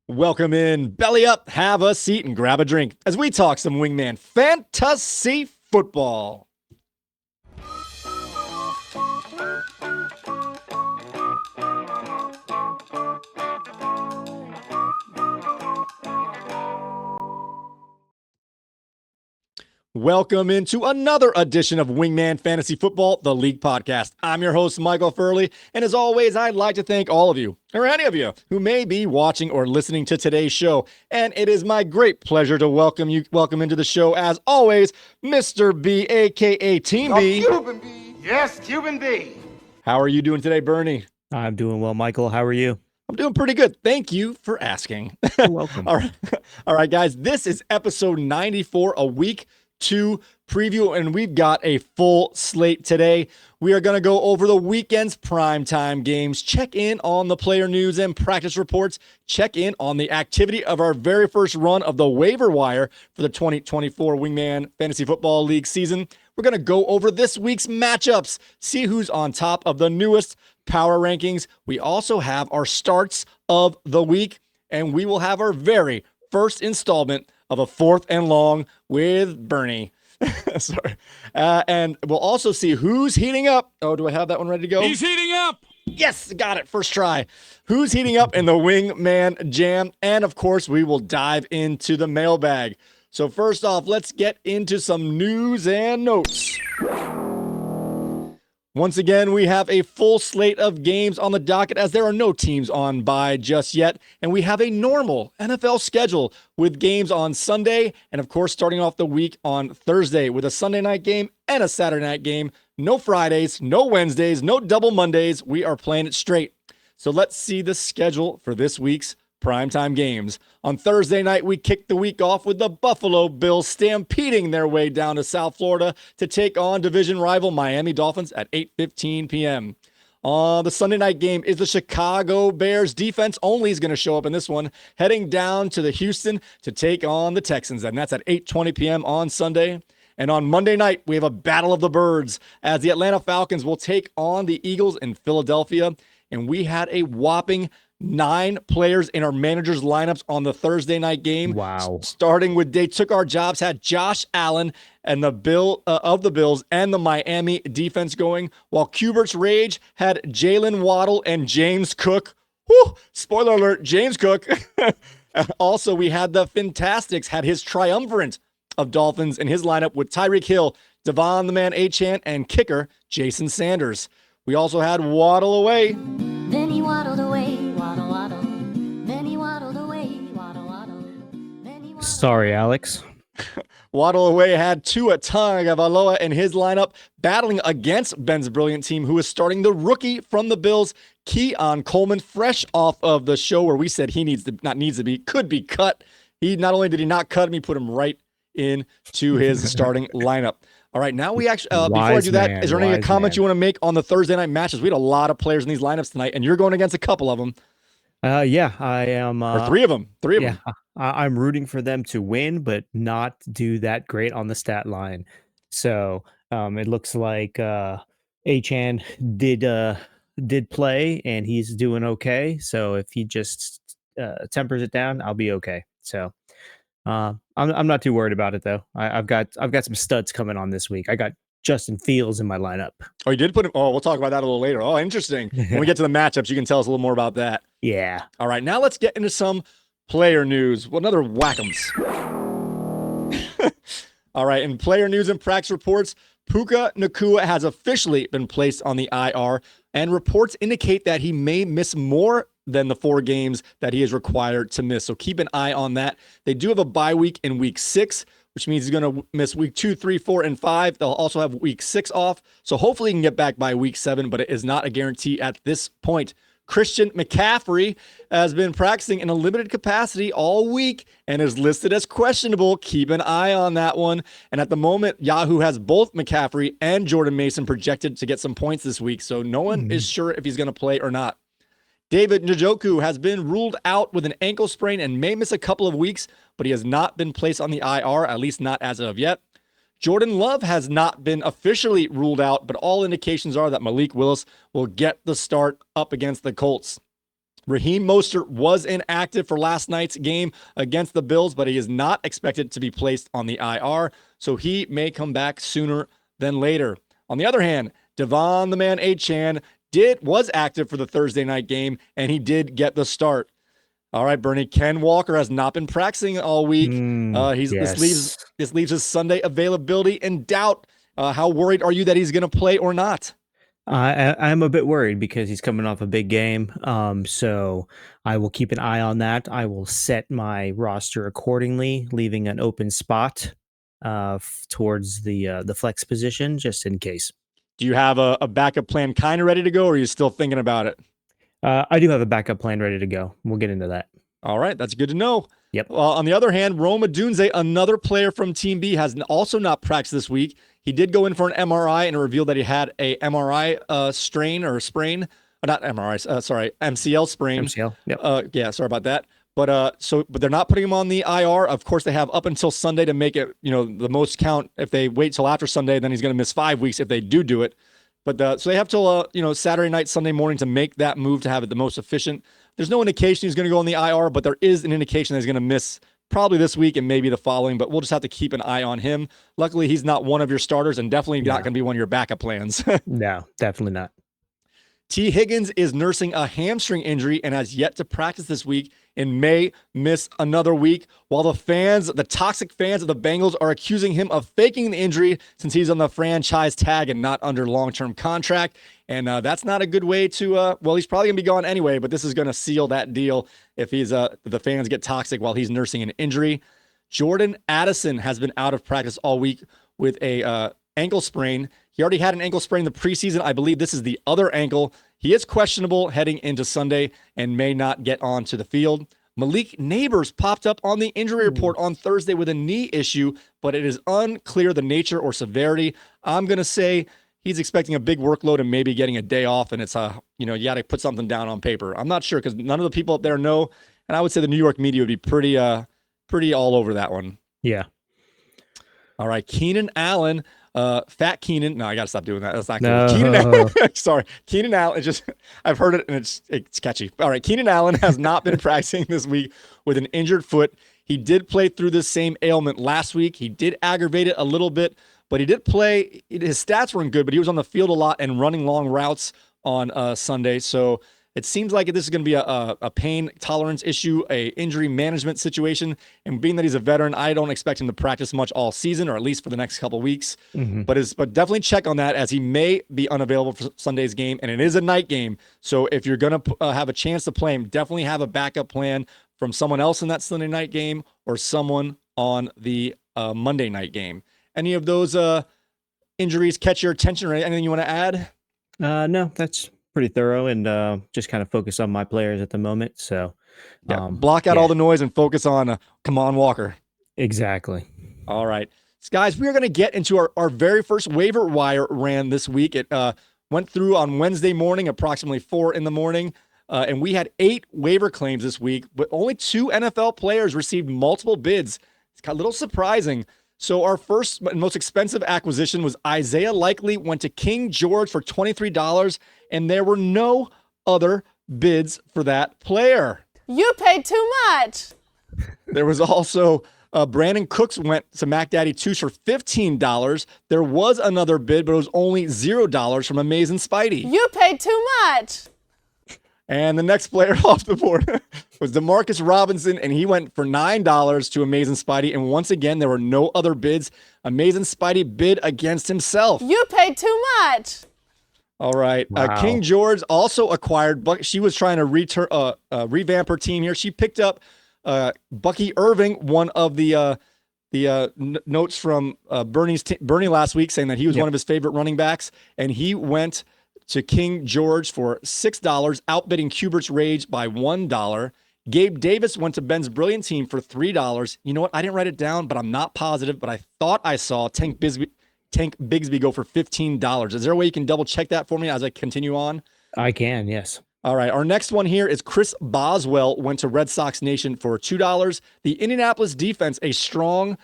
Welcome in, belly up, have a seat, and grab a drink as we talk some Wingman fantasy football. Welcome into another edition of Wingman Fantasy Football, the League Podcast. I'm your host, Michael Furley, and as always, I'd like to thank all of you, or any of you, who may be watching or listening to today's show. And it is my great pleasure to welcome into the show, as always, Mr. B, aka Team B. Cuban B. Yes, Cuban B. How are you doing today, Bernie? I'm doing well, Michael. How are you? I'm doing pretty good. Thank you for asking. You're welcome. All right, guys. This is episode 94, a week 2 preview, and we've got a full slate today. We are going to go over the weekend's primetime games, check in on the player news and practice reports, check in on the activity of our very first run of the Waiver Wire for the 2024 Wingman Fantasy Football League season. We're going to go over this week's matchups, see who's on top of the newest power rankings. We also have our starts of the week, and we will have our very first installment of a fourth and long with Bernie. Sorry. And we'll also see who's heating up. Oh, do I have that one ready to go? He's heating up. Yes, got it. First try. Who's heating up in the Wingman Jam? And of course, we will dive into the mailbag. So first off, let's get into some news and notes. Once again, we have a full slate of games on the docket as there are no teams on bye just yet. And we have a normal NFL schedule with games on Sunday and, of course, starting off the week on Thursday with a Sunday night game and a Saturday night game. No Fridays, no Wednesdays, no double Mondays. We are playing it straight. So let's see the schedule for this week's primetime games. On Thursday night, we kicked the week off with the Buffalo Bills stampeding their way down to South Florida to take on division rival Miami Dolphins at 8:15 p.m. The Sunday night game is the Chicago Bears defense only is going to show up in this one, heading down to the Houston to take on the Texans, and that's at 8:20 p.m. on Sunday. And on Monday night, we have a battle of the birds as the Atlanta Falcons will take on the Eagles in Philadelphia, and we had a whopping 9 players in our managers' lineups on the Thursday night game. Wow. Starting with they took our jobs, had Josh Allen and the Bills and the Miami defense going, while Cubert's Rage had Jalen Waddle and James Cook. Whew, spoiler alert, James Cook. Also, we had the Fantastics, had his triumvirate of Dolphins in his lineup with Tyreek Hill, Devon the Man Achane, and kicker Jason Sanders. We also had Waddle away. Then he waddled away, waddle, waddle. Then he waddled away, waddle, waddle. Then he waddled. Sorry, Alex. Waddle away had Tua Tagovailoa in his lineup, battling against Ben's brilliant team, who is starting the rookie from the Bills, Keon Coleman, fresh off of the show where we said he could be cut. He not only did he not cut him, he put him right into his starting lineup. All right, now we actually, before I do that, is there any comments you want to make on the Thursday night matches? We had a lot of players in these lineups tonight, and you're going against a couple of them. Yeah, I am. Or three of them. Yeah, I'm rooting for them to win, but not do that great on the stat line. So it looks like Achan did play, and he's doing okay. So if he just tempers it down, I'll be okay. So I'm not too worried about it though. I've got some studs coming on this week. I got Justin Fields in my lineup. Oh, you did put him. Oh, we'll talk about that a little later. Oh, interesting. When we get to the matchups, you can tell us a little more about that. Yeah. All right, now let's get into some player news. Well, another whack'ems. All right, in player news and practice reports, Puka Nacua has officially been placed on the IR, and reports indicate that he may miss more than the 4 games that he is required to miss. So keep an eye on that. They do have a bye week in week 6, which means he's going to miss week 2, 3, 4, and 5. They'll also have week 6 off. So hopefully he can get back by week 7, but it is not a guarantee at this point. Christian McCaffrey has been practicing in a limited capacity all week and is listed as questionable. Keep an eye on that one. And at the moment, Yahoo has both McCaffrey and Jordan Mason projected to get some points this week. So no one is sure if he's going to play or not. David Njoku has been ruled out with an ankle sprain and may miss a couple of weeks, but he has not been placed on the IR, at least not as of yet. Jordan Love has not been officially ruled out, but all indications are that Malik Willis will get the start up against the Colts. Raheem Mostert was inactive for last night's game against the Bills, but he is not expected to be placed on the IR, so he may come back sooner than later. On the other hand, Devon the Man Achane was active for the Thursday night game, and he did get the start. All right, Bernie. Ken Walker has not been practicing all week. Yes. This leaves his Sunday availability in doubt. How worried are you that he's going to play or not? I'm a bit worried because he's coming off a big game. So I will keep an eye on that. I will set my roster accordingly, leaving an open spot towards the flex position just in case. Do you have a backup plan kind of ready to go, or are you still thinking about it? I do have a backup plan ready to go. We'll get into that. All right, that's good to know. Yep. On the other hand, Roma Dunze, another player from Team B, has also not practiced this week. He did go in for an MRI and it revealed that he had a MRI strain or sprain. Not MRI, sorry, MCL sprain. MCL, yep. Yeah, sorry about that. But they're not putting him on the IR. Of course, they have up until Sunday to make it, the most count. If they wait till after Sunday, then he's going to miss 5 weeks if they do it. But so they have till Saturday night, Sunday morning to make that move to have it the most efficient. There's no indication he's going to go on the IR, but there is an indication that he's going to miss probably this week and maybe the following. But we'll just have to keep an eye on him. Luckily, he's not one of your starters and definitely not going to be one of your backup plans. No, definitely not. T. Higgins is nursing a hamstring injury and has yet to practice this week and may miss another week, while the toxic fans of the Bengals are accusing him of faking the injury since he's on the franchise tag and not under long-term contract. And that's not a good way to, he's probably going to be gone anyway, but this is going to seal that deal if the fans get toxic while he's nursing an injury. Jordan Addison has been out of practice all week with a ankle sprain. He already had an ankle sprain in the preseason. I believe this is the other ankle. He is questionable heading into Sunday and may not get onto the field. Malik Neighbors popped up on the injury report on Thursday with a knee issue, but it is unclear the nature or severity. I'm going to say he's expecting a big workload and maybe getting a day off, and it's you got to put something down on paper. I'm not sure because none of the people up there know, and I would say the New York media would be pretty all over that one. Yeah. All right, Keenan Allen. Fat Keenan. No, I gotta stop doing that. That's not cool. No. Keenan Allen. Sorry, Keenan Allen. I've heard it and it's catchy. All right, Keenan Allen has not been practicing this week with an injured foot. He did play through this same ailment last week. He did aggravate it a little bit, but he did play. His stats weren't good, but he was on the field a lot and running long routes on Sunday. So it seems like this is going to be a pain tolerance issue, a injury management situation. And being that he's a veteran, I don't expect him to practice much all season, or at least for the next couple of weeks. Mm-hmm. But definitely check on that, as he may be unavailable for Sunday's game, and it is a night game. So if you're going to have a chance to play him, definitely have a backup plan from someone else in that Sunday night game or someone on the Monday night game. Any of those injuries catch your attention, or anything you want to add? No, that's pretty thorough, and just kind of focus on my players at the moment. So block out all the noise and focus on come on, Walker. Exactly. All right. So guys, we are going to get into our very first waiver wire ran this week. It went through on Wednesday morning, approximately 4 a.m. And we had 8 waiver claims this week, but only 2 NFL players received multiple bids. It's a little surprising. So our first and most expensive acquisition was Isaiah Likely, went to King George for $23, and there were no other bids for that player. You paid too much. There was also Brandon Cooks went to Mac Daddy 2 for $15. There was another bid, but it was only $0 from Amazing Spidey. You paid too much. And the next player off the board was Demarcus Robinson, and he went for $9 to Amazing Spidey. And once again, there were no other bids. Amazing Spidey bid against himself. You paid too much. All right. Wow. King George also acquired, she was trying to revamp her team here. She picked up Bucky Irving, one of the notes from Bernie last week, saying that he was one of his favorite running backs, and he went to King George for $6, outbidding Cubert's Rage by $1. Gabe Davis went to Ben's Brilliant Team for $3. You know what? I didn't write it down, but I'm not positive, but I thought I saw Tank Bigsby go for $15. Is there a way you can double check that for me as I continue on? I can, yes. All right. Our next one here is Chris Boswell went to Red Sox Nation for $2. The Indianapolis defense, a strong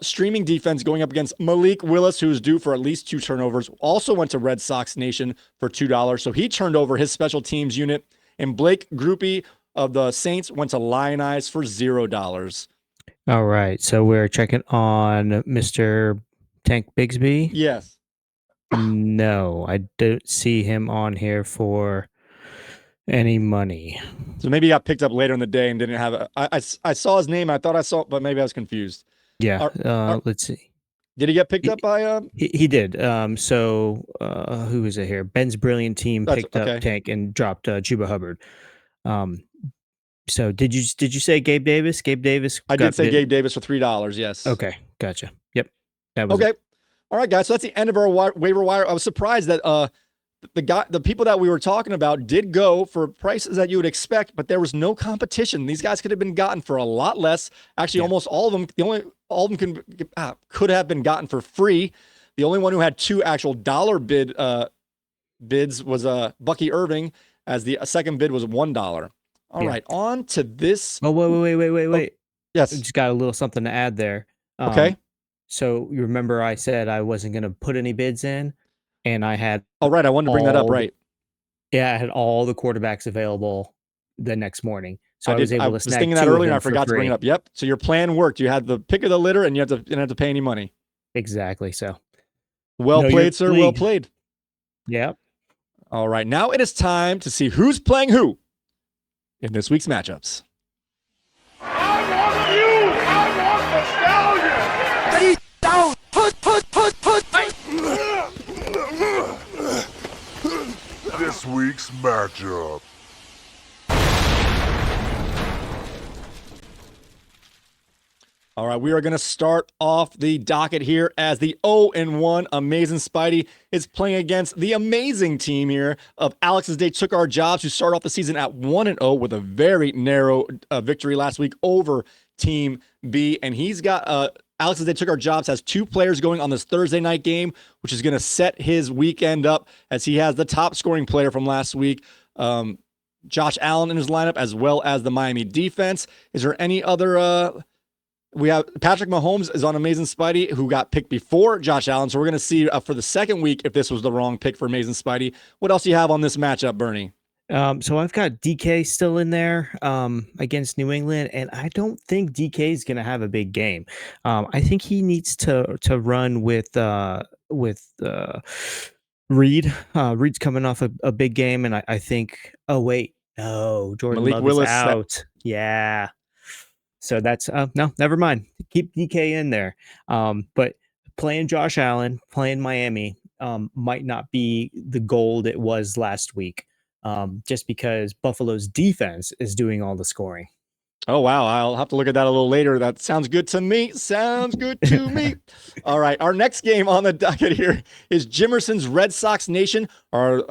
streaming defense going up against Malik Willis, who's due for at least 2 turnovers, also went to Red Sox Nation for $2. So he turned over his special teams unit. And Blake Groupie of the Saints went to Lionize for $0. All right. So we're checking on Mr. Tank Bigsby. Yes. No, I don't see him on here for any money. So maybe he got picked up later in the day and didn't have I saw his name. I thought I saw, but maybe I was confused. Yeah. Are- Let's see. Did he get picked up by He did. So who is it here? Ben's Brilliant Team That's- picked okay. up Tank and dropped Chuba Hubbard. So did you say Gabe Davis? Gabe Davis. I did say Gabe Davis for $3. Yes. Okay, gotcha. Yep, that was Okay. it. All right, guys. So that's the end of our waiver wire. I was surprised that the people that we were talking about did go for prices that you would expect, but there was no competition. These guys could have been gotten for a lot less. Actually, Yeah. almost all of them. All of them could have been gotten for free. The only one who had two actual dollar bids was Bucky Irving, as the second bid was $1. All right, on to this. Oh, wait. Yes. Just got a little something to add there. Okay. So you remember I said I wasn't going to put any bids in, and I had. All right, I wanted to bring that up. Right. Yeah, I had all the quarterbacks available the next morning, so I was able to snag thinking that two of earlier, and them I forgot for to bring it free. up. Yep. So your plan worked. You had the pick of the litter, and you didn't have to pay any money. Exactly. So Well Know your played, sir. Well league. played. yeah. All right, now it is time to see who's playing who in this week's matchups. I want you! I want nostalgia! Ready, down! Put! This week's matchup. All right, we are going to start off the docket here as the 0-1 Amazing Spidey is playing against the amazing team here of Alex's Day Took Our Jobs, who started off the season at 1-0 with a very narrow victory last week over Team B. And he's got Alex's Day Took Our Jobs has two players going on this Thursday night game, which is going to set his weekend up, as he has the top scoring player from last week, Josh Allen, in his lineup, as well as the Miami defense. Is there any other... We have Patrick Mahomes is on Amazing Spidey, who got picked before Josh Allen. So we're going to see for the second week if this was the wrong pick for Amazing Spidey. What else do you have on this matchup, Bernie? So I've got DK still in there against New England, and I don't think DK is going to have a big game. I think he needs to run with Reed. Reed's coming off a big game, and I think. Oh wait, no, Jordan Malik Love Willis is out. Yeah. So that's no, never mind. Keep DK in there. But playing Josh Allen, playing Miami, might not be the gold it was last week. Just because Buffalo's defense is doing all the scoring. Oh, wow. I'll have to look at that a little later. That sounds good to me. Sounds good to me. All right. Our next game on the docket here is Jimerson's Red Sox Nation, our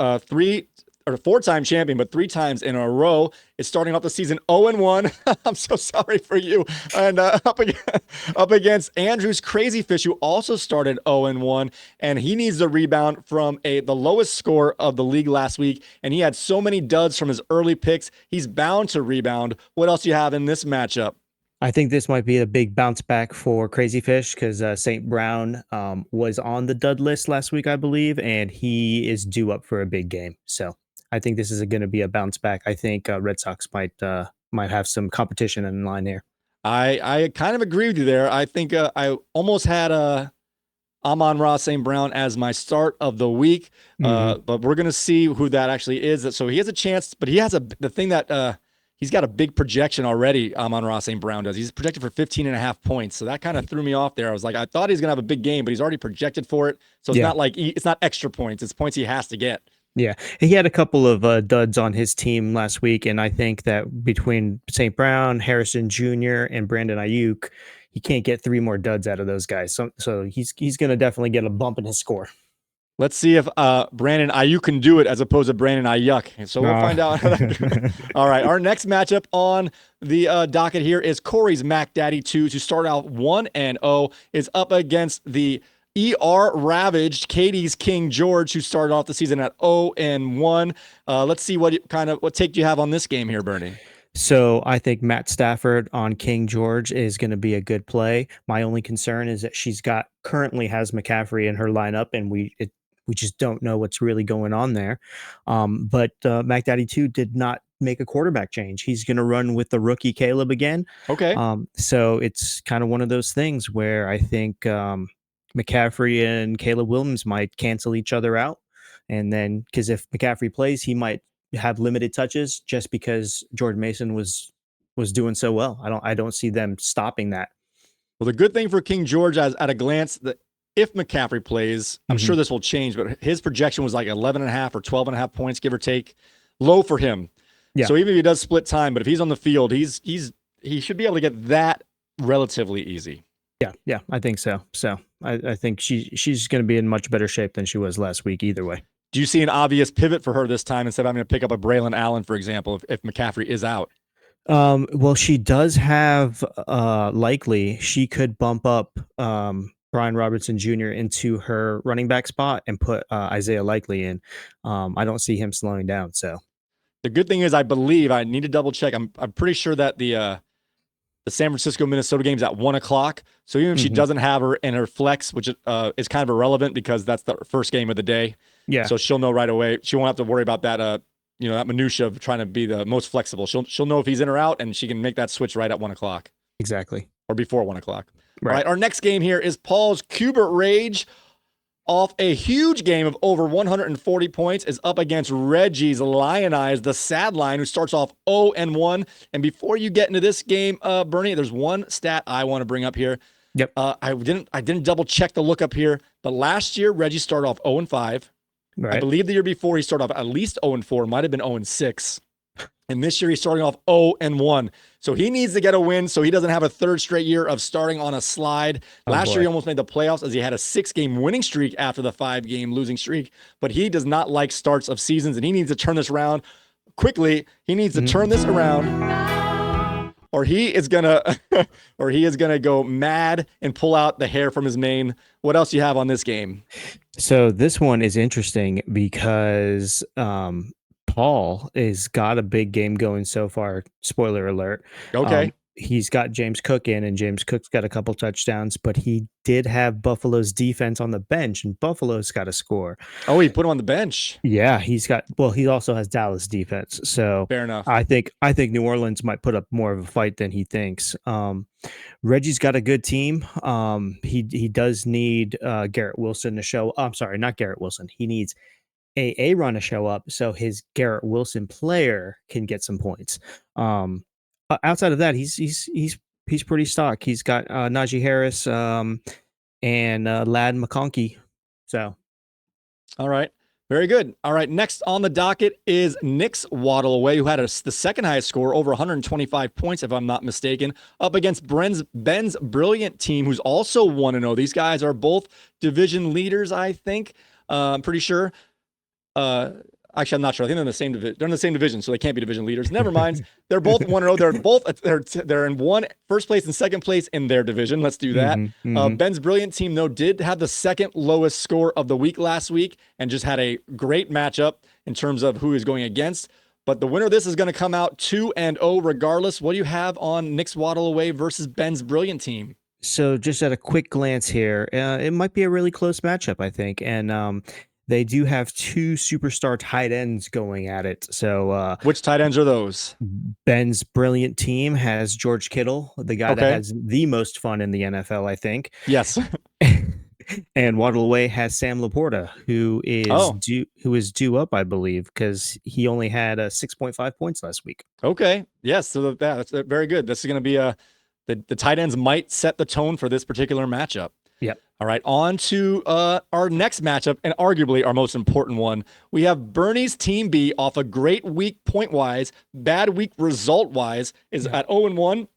four-time champion, but 3 times in a row. It's starting off the season 0-1. I'm so sorry for you. And up against Andrew's Crazy Fish, who also started 0-1, and he needs to rebound from the lowest score of the league last week, and he had so many duds from his early picks. He's bound to rebound. What else do you have in this matchup? I think this might be a big bounce back for Crazy Fish because St. Brown was on the dud list last week, I believe, and he is due up for a big game. So I think this is going to be a bounce back. I think Red Sox might have some competition in line here. I kind of agree with you there. I think I almost had Amon-Ra St. Brown as my start of the week, but we're going to see who that actually is. So he has a chance, but he has the thing that he's got a big projection already. Amon-Ra St. Brown does. He's projected for 15.5 points. So that kind of threw me off there. I was like, I thought he's going to have a big game, but he's already projected for it. So it's not like it's not extra points. It's points he has to get. Yeah, he had a couple of duds on his team last week, and I think that between St. Brown, Harrison Jr., and Brandon Ayuk, he can't get 3 more duds out of those guys. So he's going to definitely get a bump in his score. Let's see if Brandon Ayuk can do it as opposed to Brandon Ayuk. So we'll find out. All right, our next matchup on the docket here is Corey's Mac Daddy 2 to start out 1-0 is up against the ravaged Katie's King George, who started off the season at 0-1. Let's see what take do you have on this game here, Bernie? So I think Matt Stafford on King George is going to be a good play. My only concern is that she's currently has McCaffrey in her lineup, and we just don't know what's really going on there. But Mac Daddy 2 did not make a quarterback change. He's going to run with the rookie Caleb again. Okay. So it's kind of one of those things where I think McCaffrey and Caleb Williams might cancel each other out. And then, because if McCaffrey plays, he might have limited touches just because Jordan Mason was doing so well. I don't see them stopping that. Well, the good thing for King George, as at a glance, that if McCaffrey plays, I'm sure this will change, but his projection was like 11.5 or 12.5 points, give or take, low for him. Yeah. So even if he does split time, but if he's on the field, he should be able to get that relatively easy. Yeah, I think so. So I think she's going to be in much better shape than she was last week either way. Do you see an obvious pivot for her this time instead of I'm going to pick up a Braylon Allen, for example, if McCaffrey is out? Well, she does have likely she could bump up Brian Robertson Jr. into her running back spot and put Isaiah Likely in. I don't see him slowing down. So the good thing is, I believe, I need to double check. I'm pretty sure that the San Francisco Minnesota game is at 1:00. So even if she doesn't have her in her flex, which is kind of irrelevant because that's the first game of the day. yeah, So she'll know right away. She won't have to worry about that. That minutia of trying to be the most flexible. She'll know if he's in or out, and she can make that switch right at 1:00 exactly. or before 1:00. Right. All right. Our next game here is Paul's Cubert Rage, off a huge game of over 140 points, is up against Reggie's Lionize, the sad line, who starts off 0-1. And before you get into this game, Bernie, there's one stat I want to bring up here. Yep. I didn't double check the look up here, but last year Reggie started off 0-5. Right. I believe the year before he started off at least 0-4, might have been 0-6. And this year he's starting off 0-1. So he needs to get a win so he doesn't have a third straight year of starting on a slide. Last year he almost made the playoffs as he had a 6-game winning streak after the 5-game losing streak. But he does not like starts of seasons, and he needs to turn this around quickly. He needs to turn this around, or he is gonna go mad and pull out the hair from his mane. What else do you have on this game? So this one is interesting because Paul has got a big game going so far. Spoiler alert. Okay. He's got James Cook in, and James Cook's got a couple touchdowns, but he did have Buffalo's defense on the bench, and Buffalo's got to score. Oh, he put him on the bench. Yeah, he also has Dallas defense. So Fair enough. I think New Orleans might put up more of a fight than he thinks. Reggie's got a good team. He does need Garrett Wilson to show. I'm sorry, not Garrett Wilson. He needs Aaron to show up so his Garrett Wilson player can get some points. Outside of that, he's pretty stock. He's got Najee Harris and Lad McConkey. So, all right. Very good. All right. Next on the docket is Nick's Waddle Away, who had the second highest score, over 125 points, if I'm not mistaken, up against Ben's Brilliant team, who's also 1-0. These guys are both division leaders, I think. I'm pretty sure. Actually, I'm not sure. I think they're in the same division. They're in the same division, so they can't be division leaders. Never mind. They're both 1-0. They're in first place and second place in their division. Let's do that. Ben's Brilliant team, though, did have the second lowest score of the week last week and just had a great matchup in terms of who is going against. But the winner of this is going to come out 2-0 regardless. What do you have on Nick's Waddle Away versus Ben's Brilliant team? So just at a quick glance here, it might be a really close matchup, I think. And they do have two superstar tight ends going at it. So which tight ends are those? Ben's Brilliant team has George Kittle, the guy that has the most fun in the NFL, I think. Yes. And Waddle Away has Sam Laporta, who is due up, I believe, because he only had 6.5 points last week. Okay. Yes. So that's very good. This is going to be the tight ends might set the tone for this particular matchup. Yep. All right, on to our next matchup, and arguably our most important one. We have Bernie's Team B off a great week point-wise, bad week result-wise, is at 0-1.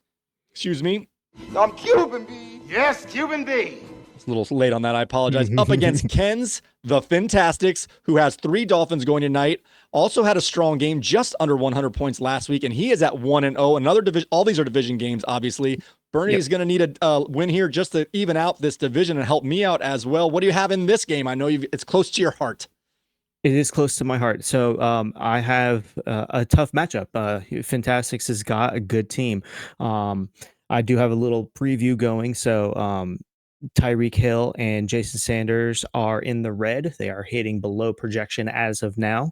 Excuse me. I'm Cuban B. Yes, Cuban B. It's a little late on that. I apologize. Up against Ken's The Fantastics, who has 3 Dolphins going tonight. Also had a strong game, just under 100 points last week, and he is at 1-0. Another division. All these are division games, obviously. Bernie is going to need a win here just to even out this division and help me out as well. What do you have in this game? I know it's close to your heart. It is close to my heart. So I have a tough matchup. Fantastics has got a good team. I do have a little preview going. So Tyreek Hill and Jason Sanders are in the red. They are hitting below projection as of now.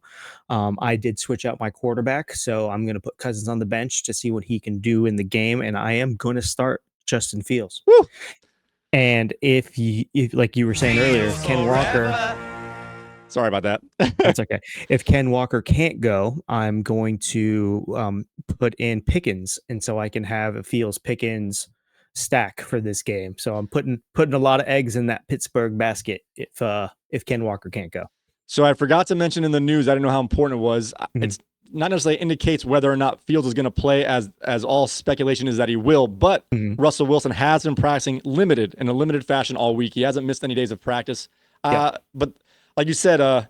I did switch out my quarterback, so I'm going to put Cousins on the bench to see what he can do in the game, and I am going to start Justin Fields. Woo! And if like you were saying earlier, if Ken Walker, Sorry about that. that's okay. If Ken Walker can't go, I'm going to put in Pickens, and so I can have a Fields Pickens stack for this game. So I'm putting a lot of eggs in that Pittsburgh basket if Ken Walker can't go. So I forgot to mention in the news, I didn't know how important it was. Mhm. It's not necessarily indicates whether or not Fields is going to play, as all speculation is that he will, but Mhm. Russell Wilson has been practicing in a limited fashion all week. He hasn't missed any days of practice. Yeah. But like you said,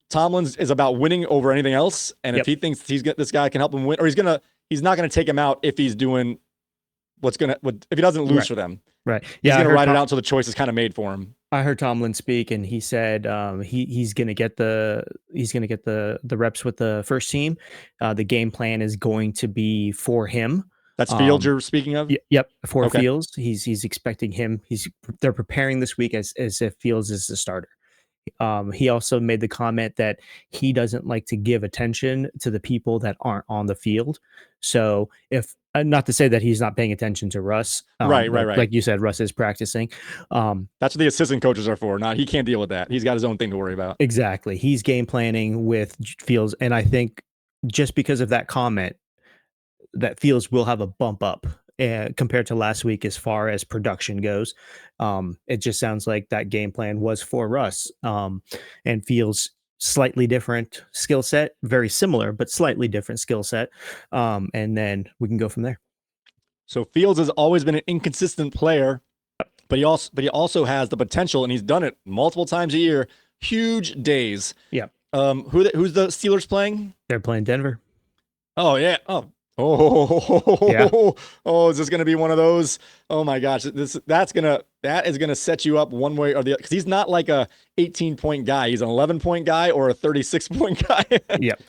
Tomlin is about winning over anything else. And if he thinks this guy can help him win, or he's not going to take him out if he's doing if he doesn't lose for them. Right. He's Yeah. going to ride it out until the choice is kind of made for him. I heard Tomlin speak, and he said he's going to get the reps with the first team. The game plan is going to be for him. That's Fields you're speaking of? Yep, for Okay. Fields. He's expecting him. They're preparing this week as if Fields is the starter. He also made the comment that he doesn't like to give attention to the people that aren't on the field. So if not to say that he's not paying attention to Russ, Right. Like you said, Russ is practicing. That's what the assistant coaches are for. He can't deal with that. He's got his own thing to worry about. Exactly. He's game planning with Fields, and I think just because of that comment, that Fields will have a bump up compared to last week as far as production goes. It just sounds like that game plan was for Russ, and Fields slightly different skill set, very similar but slightly different skill set, and then we can go from there. So Fields has always been an inconsistent player, but he also has the potential, and he's done it multiple times a year. Huge days. Yeah. Who's the Steelers playing? They're playing Denver. Oh yeah. Yeah. Is this gonna be one of those? Oh my gosh, that is gonna set you up one way or the other, because he's not like a 18-point guy. He's an 11-point guy or a 36-point guy. Yep.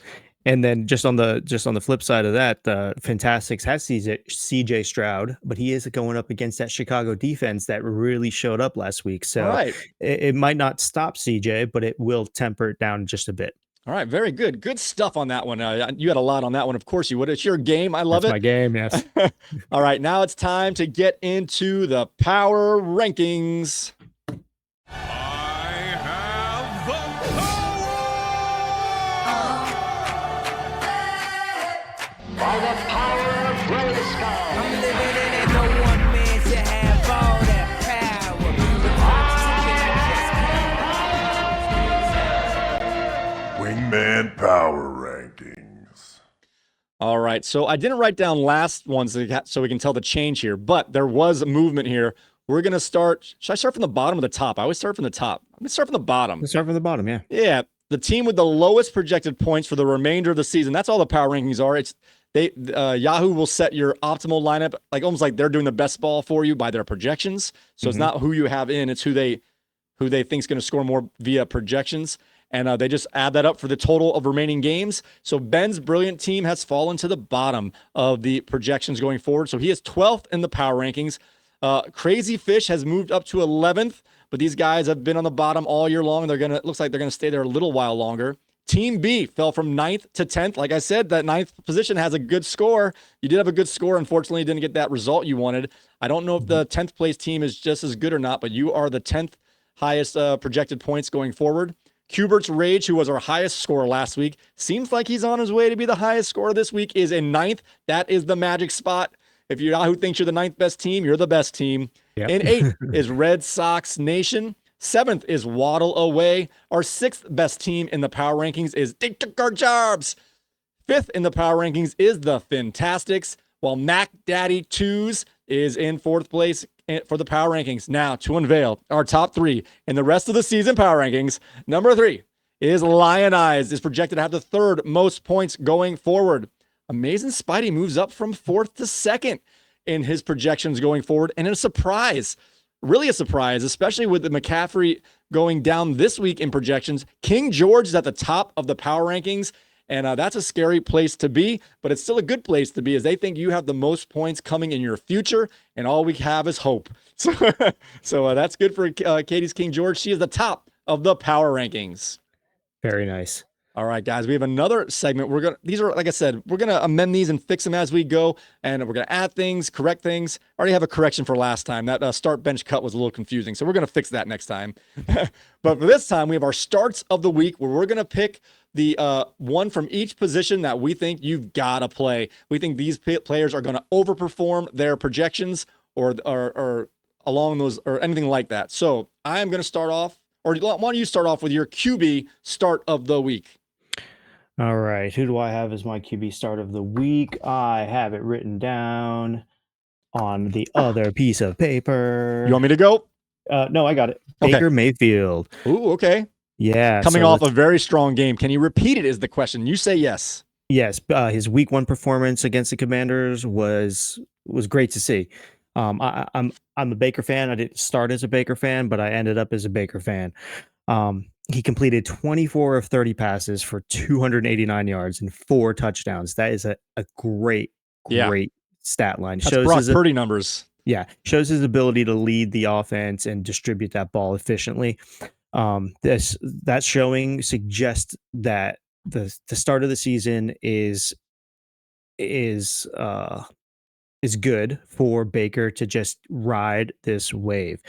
And then just on the flip side of that, Fantastics has CJ Stroud, but he is going up against that Chicago defense that really showed up last week. So Right. it might not stop CJ, but it will temper it down just a bit. All right, very good. Good stuff on that one. You had a lot on that one. Of course you would. It's your game. I love That's it. my game, yes. All right, now it's time to get into the power rankings. By the power of Grayskull. I'm living in it, no one man should have all that power. Wingman Power Rankings. All right, so I didn't write down last ones so we can tell the change here, but there was a movement here. We're going to start. Should I start from the bottom or the top? I always start from the top. I'm going to start from the bottom. Let's start from the bottom, yeah. Yeah, the team with the lowest projected points for the remainder of the season. That's all the power rankings are. Yahoo will set your optimal lineup, like almost like they're doing the best ball for you by their projections. So it's not who you have in, it's who they think is going to score more via projections. And they just add that up for the total of remaining games. So Ben's brilliant team has fallen to the bottom of the projections going forward. So he is 12th in the power rankings. Crazy Fish has moved up to 11th, but these guys have been on the bottom all year long. It looks like they're gonna stay there a little while longer. Team B fell from 9th to 10th. Like I said, that 9th position has a good score. You did have a good score. Unfortunately, you didn't get that result you wanted. I don't know if the 10th place team is just as good or not, but you are the 10th highest projected points going forward. Cubert's Rage, who was our highest scorer last week, seems like he's on his way to be the highest scorer this week, is in 9th. That is the magic spot. If Yahoo thinks you're the 9th best team, you're the best team. Yep. In 8th is Red Sox Nation. 7th is Waddle Away. Our 6th best team in the power rankings is Dick Took Our Jobs. 5th in the power rankings is the Fantastics, while Mac Daddy 2s is in 4th place for the power rankings. Now, to unveil our top 3 in the rest of the season power rankings, number 3 is Lion Eyes, is projected to have the 3rd most points going forward. Amazing Spidey moves up from 4th to 2nd in his projections going forward, and in a surprise, really a surprise, especially with the McCaffrey going down this week in projections. King George is at the top of the power rankings, And that's a scary place to be, but it's still a good place to be as they think you have the most points coming in your future, and all we have is hope. So that's good for Katie's King George. She is the top of the power rankings. Very nice. All right, guys, we have another segment. These are, like I said, we're going to amend these and fix them as we go, and we're going to add things, correct things. I already have a correction for last time. That start bench cut was a little confusing, so we're going to fix that next time. But for this time, we have our starts of the week where we're going to pick the one from each position that we think you've got to play. We think these players are going to overperform their projections or along those or anything like that. So I'm going to start off, or why don't you start off with your QB start of the week? All right. Who do I have as my QB start of the week? I have it written down on the other piece of paper. You want me to go? No, I got it. Okay. Baker Mayfield. Ooh, okay. Yeah. Coming off a very strong game. Can you repeat it is the question. You say yes. Yes. His week 1 performance against the Commanders was great to see. I'm a Baker fan. I didn't start as a Baker fan, but I ended up as a Baker fan. He completed 24 of 30 passes for 289 yards and 4 touchdowns. That is a great stat line. That's Brock Purdy numbers. Yeah, shows his ability to lead the offense and distribute that ball efficiently. That showing suggests that the start of the season is good for Baker to just ride this wave.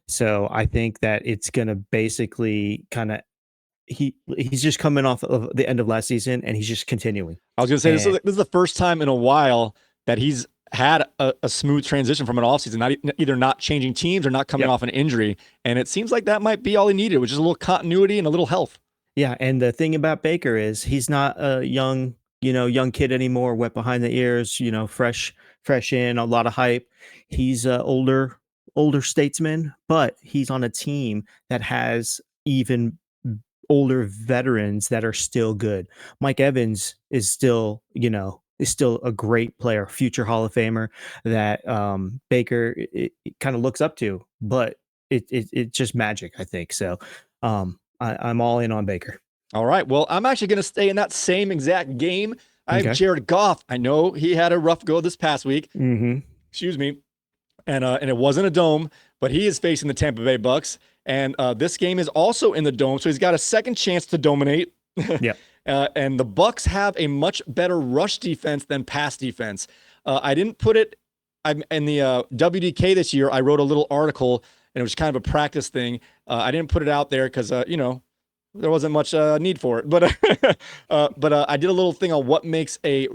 So I think that it's going to basically kind of he's just coming off of the end of last season and he's just continuing. I was going to say this is the first time in a while that he's had a smooth transition from an offseason, either not changing teams or not coming off an injury. And it seems like that might be all he needed, which is a little continuity and a little health. Yeah, and the thing about Baker is he's not a young kid anymore, wet behind the ears, fresh in, a lot of hype. He's a older statesman, but he's on a team that has even older veterans that are still good. Mike Evans is still a great player, future Hall of Famer that Baker it kind of looks up to, but it's just magic, I think. So I'm all in on Baker. All right. Well, I'm actually going to stay in that same exact game. I have Jared Goff. I know he had a rough go this past week. Mm-hmm. Excuse me. And it wasn't a dome, but he is facing the Tampa Bay Bucks. And this game is also in the dome, so he's got a second chance to dominate. Yeah. And the Bucks have a much better rush defense than pass defense. I didn't put it in the WDK this year. I wrote a little article, and it was kind of a practice thing. I didn't put it out there because there wasn't much need for it. But I did a little thing on what makes a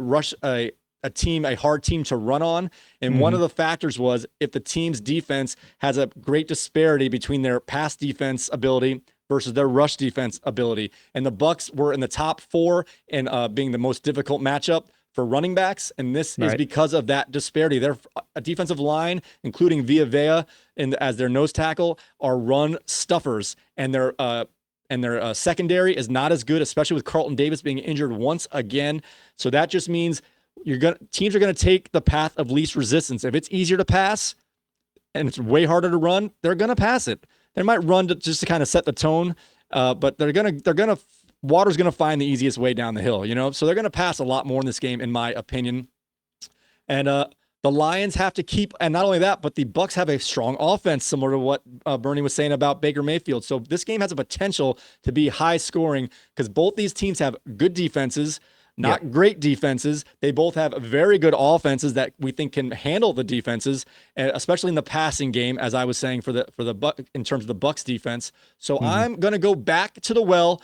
hard team to run on. And one of the factors was if the team's defense has a great disparity between their pass defense ability versus their rush defense ability. And the Bucks were in the top 4 in being the most difficult matchup for running backs. And this is because of that disparity. Their defensive line, including Villa as their nose tackle, are run stuffers. And their secondary is not as good, especially with Carlton Davis being injured once again. So that just means teams are going to take the path of least resistance. If it's easier to pass and it's way harder to run, they're going to pass it. They might run just to kind of set the tone, but Water's going to find the easiest way down the hill, So they're going to pass a lot more in this game, in my opinion. And the Lions have to keep, and not only that, but the Bucks have a strong offense, similar to what Bernie was saying about Baker Mayfield. So this game has a potential to be high scoring because both these teams have good defenses. Not great defenses. They both have very good offenses that we think can handle the defenses, especially in the passing game, as I was saying for the in terms of the Bucks defense. So I'm gonna go back to the well.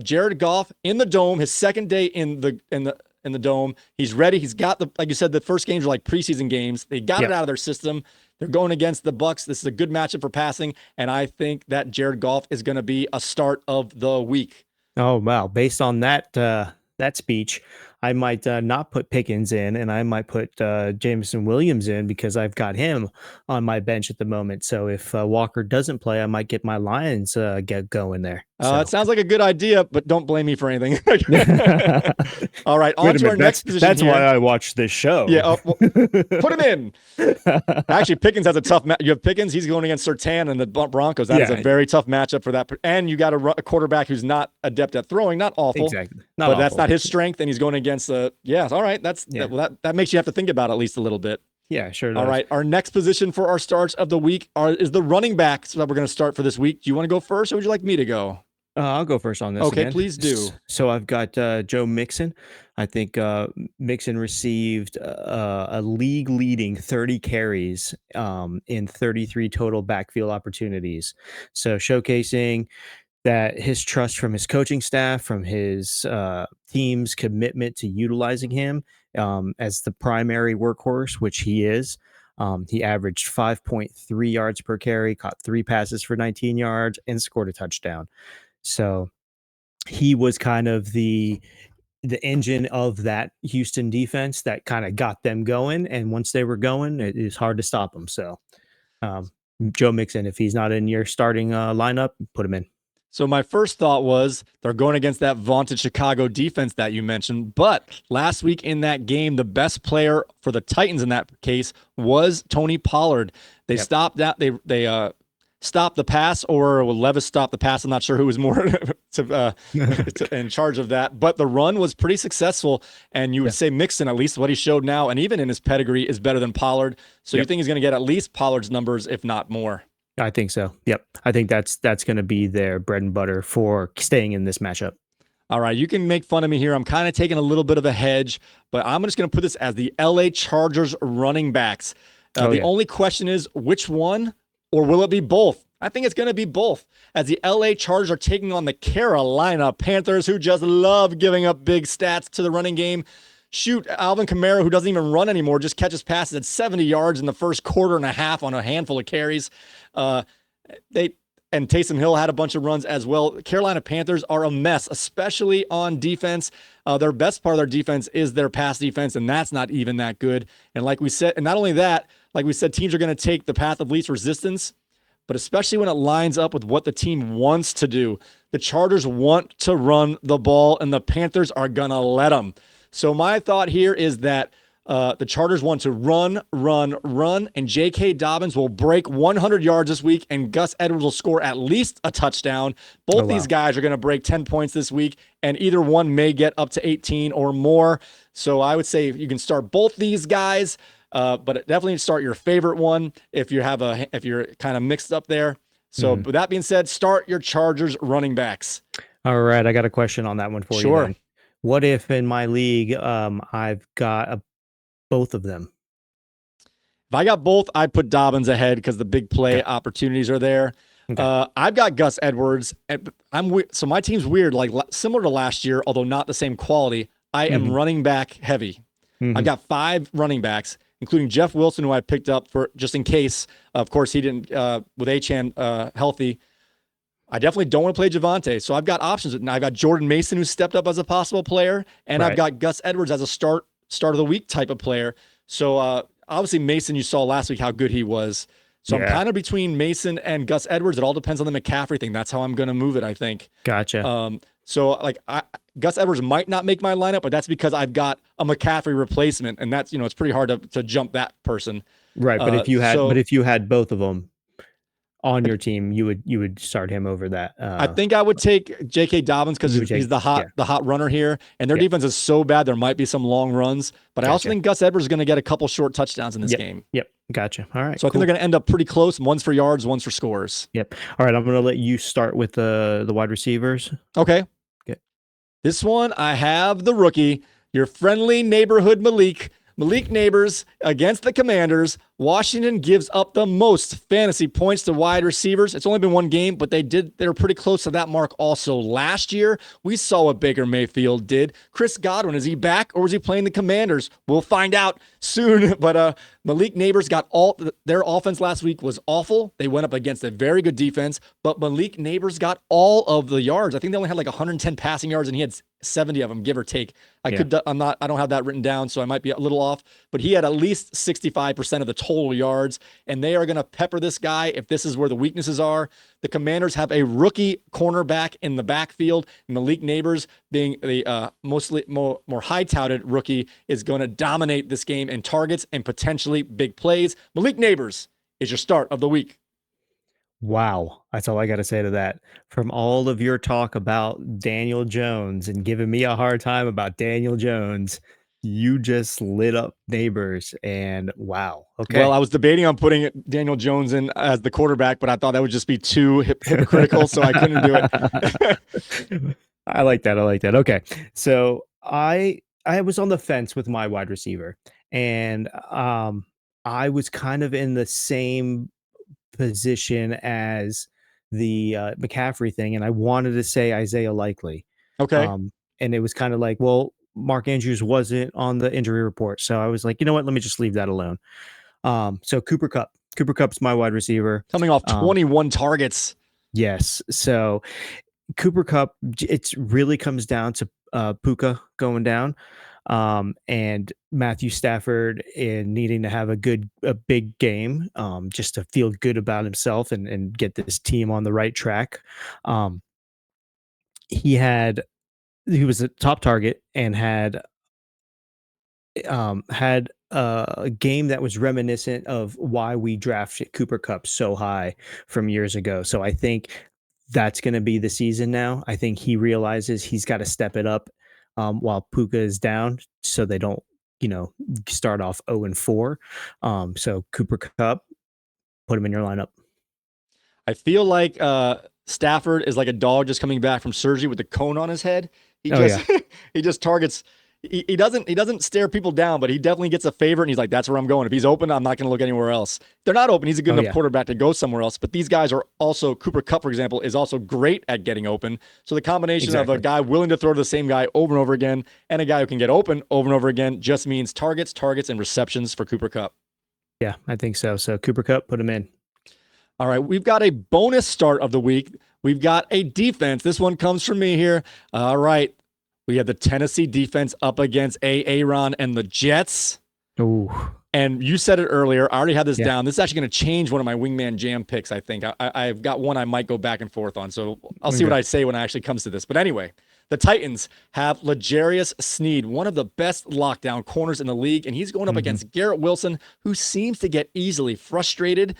Jared Goff in the dome, his second day in the dome. He's ready. He's got like you said, the first games are like preseason games. They got it out of their system. They're going against the Bucks. This is a good matchup for passing, and I think that Jared Goff is going to be a start of the week. Oh wow! Based on that speech, I might not put Pickens in, and I might put Jameson Williams in because I've got him on my bench at the moment. So if Walker doesn't play, I might get my Lions get going there. It sounds like a good idea, but don't blame me for anything. All right, on Wait a to our minute, next position. That's here. why I watched this show. Yeah, well, put him in. Actually, Pickens has a tough match. You have Pickens, he's going against Surtain and the Broncos. That is a very tough matchup for that. And you got a quarterback who's not adept at throwing, not awful. Exactly. But that's not his strength, and he's going against all right. That makes you have to think about it at least a little bit. Yeah, sure. All right, our next position for our starts of the week is the running backs that we're going to start for this week. Do you want to go first, or would you like me to go? I'll go first on this. Okay, again. please do. So I've got Joe Mixon. I think Mixon received a league-leading 30 carries in 33 total backfield opportunities. So showcasing that his trust from his coaching staff, from his team's commitment to utilizing him as the primary workhorse, which he is. He averaged 5.3 yards per carry, caught 3 passes for 19 yards, and scored a touchdown. So he was kind of the engine of that Houston defense that kind of got them going. And once they were going, it is hard to stop them. So Joe Mixon, if he's not in your starting lineup, put him in. So my first thought was they're going against that vaunted Chicago defense that you mentioned. But last week in that game, the best player for the Titans in that case was Tony Pollard. They stopped that. They stopped the pass, or Levis stopped the pass. I'm not sure who was more in charge of that. But the run was pretty successful. And you would say Mixon, at least what he showed now, and even in his pedigree, is better than Pollard. So you think he's going to get at least Pollard's numbers, if not more. I think so. Yep. I think that's going to be their bread and butter for staying in this matchup. All right, you can make fun of me here. I'm kind of taking a little bit of a hedge, but I'm just going to put this as the LA Chargers running backs. Only question is which one, or will it be both? I think it's going to be both, as the LA Chargers are taking on the Carolina Panthers, who just love giving up big stats to the running game. Shoot, Alvin Kamara, who doesn't even run anymore, just catches passes at 70 yards in the first quarter and a half on a handful of carries. And Taysom Hill had a bunch of runs as well. Carolina Panthers are a mess, especially on defense. Their best part of their defense is their pass defense, and that's not even that good. And like we said, and not only that, like we said, teams are going to take the path of least resistance, but especially when it lines up with what the team wants to do. The Chargers want to run the ball, and the Panthers are going to let them. So my thought here is that the Chargers want to run, and J.K. Dobbins will break 100 yards this week, and Gus Edwards will score at least a touchdown. Both these guys are going to break 10 points this week, and either one may get up to 18 or more. So I would say you can start both these guys, but definitely start your favorite one if you're kind of mixed up there. So with that being said, start your Chargers running backs. All right, I got a question on that one for you. Sure. What if in my league I've got both of them? If I got both, I'd put Dobbins ahead because the big play opportunities are there. Okay. I've got Gus Edwards, and so my team's weird, like similar to last year, although not the same quality. I am running back heavy. I've got 5 running backs, including Jeff Wilson, who I picked up for just in case. Of course, he didn't with Achane healthy. I definitely don't want to play Javonte, so I've got options. Now I've got Jordan Mason, who stepped up as a possible player, and I've got Gus Edwards as a start of the week type of player. So obviously Mason, you saw last week how good he was. So I'm kind of between Mason and Gus Edwards. It all depends on the McCaffrey thing. That's how I'm going to move it, I think. Gotcha. So like Gus Edwards might not make my lineup, but that's because I've got a McCaffrey replacement, and that's it's pretty hard to jump that person. Right, but if you had both of them on your team, you would start him over that. I think I would take J.K. Dobbins because he's the hot runner here, and their defense is so bad there might be some long runs. But I also think Gus Edwards is going to get a couple short touchdowns in this game. Yep, gotcha. All right. So I think they're going to end up pretty close. One's for yards, one's for scores. Yep. All right, I'm going to let you start with the wide receivers. Okay. This one I have the rookie, your friendly neighborhood Malik Neighbors against the Commanders. Washington gives up the most fantasy points to wide receivers. It's only been one game, but they were pretty close to that mark also last year. We saw what Baker Mayfield did. Chris Godwin, is he back or is he playing the Commanders? We'll find out soon. But Malik Neighbors got their offense last week was awful. They went up against a very good defense, but Malik Neighbors got all of the yards. I think they only had like 110 passing yards, and he had 70 of them, give or take. I Yeah. don't have that written down, so I might be a little off, but he had at least 65% of the total yards, and they are going to pepper this guy if this is where the weaknesses are. The Commanders have a rookie cornerback in the backfield, and Malik Neighbors, being the mostly more high-touted rookie, is going to dominate this game in targets and potentially big plays. Malik Neighbors is your start of the week. Wow. That's all I got to say to that. From all of your talk about Daniel Jones and giving me a hard time about Daniel Jones, you just lit up Neighbors, and wow. Okay. Well, I was debating on putting Daniel Jones in as the quarterback, but I thought that would just be too hypocritical, so I couldn't do it. I like that. Okay. So I was on the fence with my wide receiver, and I was kind of in the same position as the McCaffrey thing, and I wanted to say Isaiah Likely. Okay. And it was kind of like, well, Mark Andrews wasn't on the injury report, so I was like, you know what, let me just leave that alone. So Cooper Cup's my wide receiver, coming off 21 targets. Yes. So Cooper Kupp, it really comes down to Puka going down, and Matthew Stafford in needing to have a big game, just to feel good about himself and get this team on the right track. He was a top target and had a game that was reminiscent of why we drafted Cooper Kupp so high from years ago. So I think that's going to be the season now. I think he realizes he's got to step it up while Puka is down, so they don't, start off 0-4. So Cooper Kupp, put him in your lineup. I feel like Stafford is like a dog just coming back from surgery with a cone on his head. He just targets. He doesn't stare people down, but he definitely gets a favorite, and he's like, that's where I'm going. If he's open, I'm not going to look anywhere else. If they're not open, he's a good enough quarterback to go somewhere else. But these guys are also, Cooper Kupp, for example, is also great at getting open. So the combination of a guy willing to throw to the same guy over and over again and a guy who can get open over and over again just means targets, and receptions for Cooper Kupp. Yeah, I think so. So Cooper Kupp, put him in. All right, we've got a bonus start of the week. We've got a defense. This one comes from me here. All right. We have the Tennessee defense up against Aaron and the Jets. Ooh. And you said it earlier. I already had this down. This is actually going to change one of my Wingman Jam picks, I think. I've got one I might go back and forth on. So I'll see what I say when it actually comes to this. But anyway, the Titans have L'Jarius Sneed, one of the best lockdown corners in the league. And he's going up against Garrett Wilson, who seems to get easily frustrated.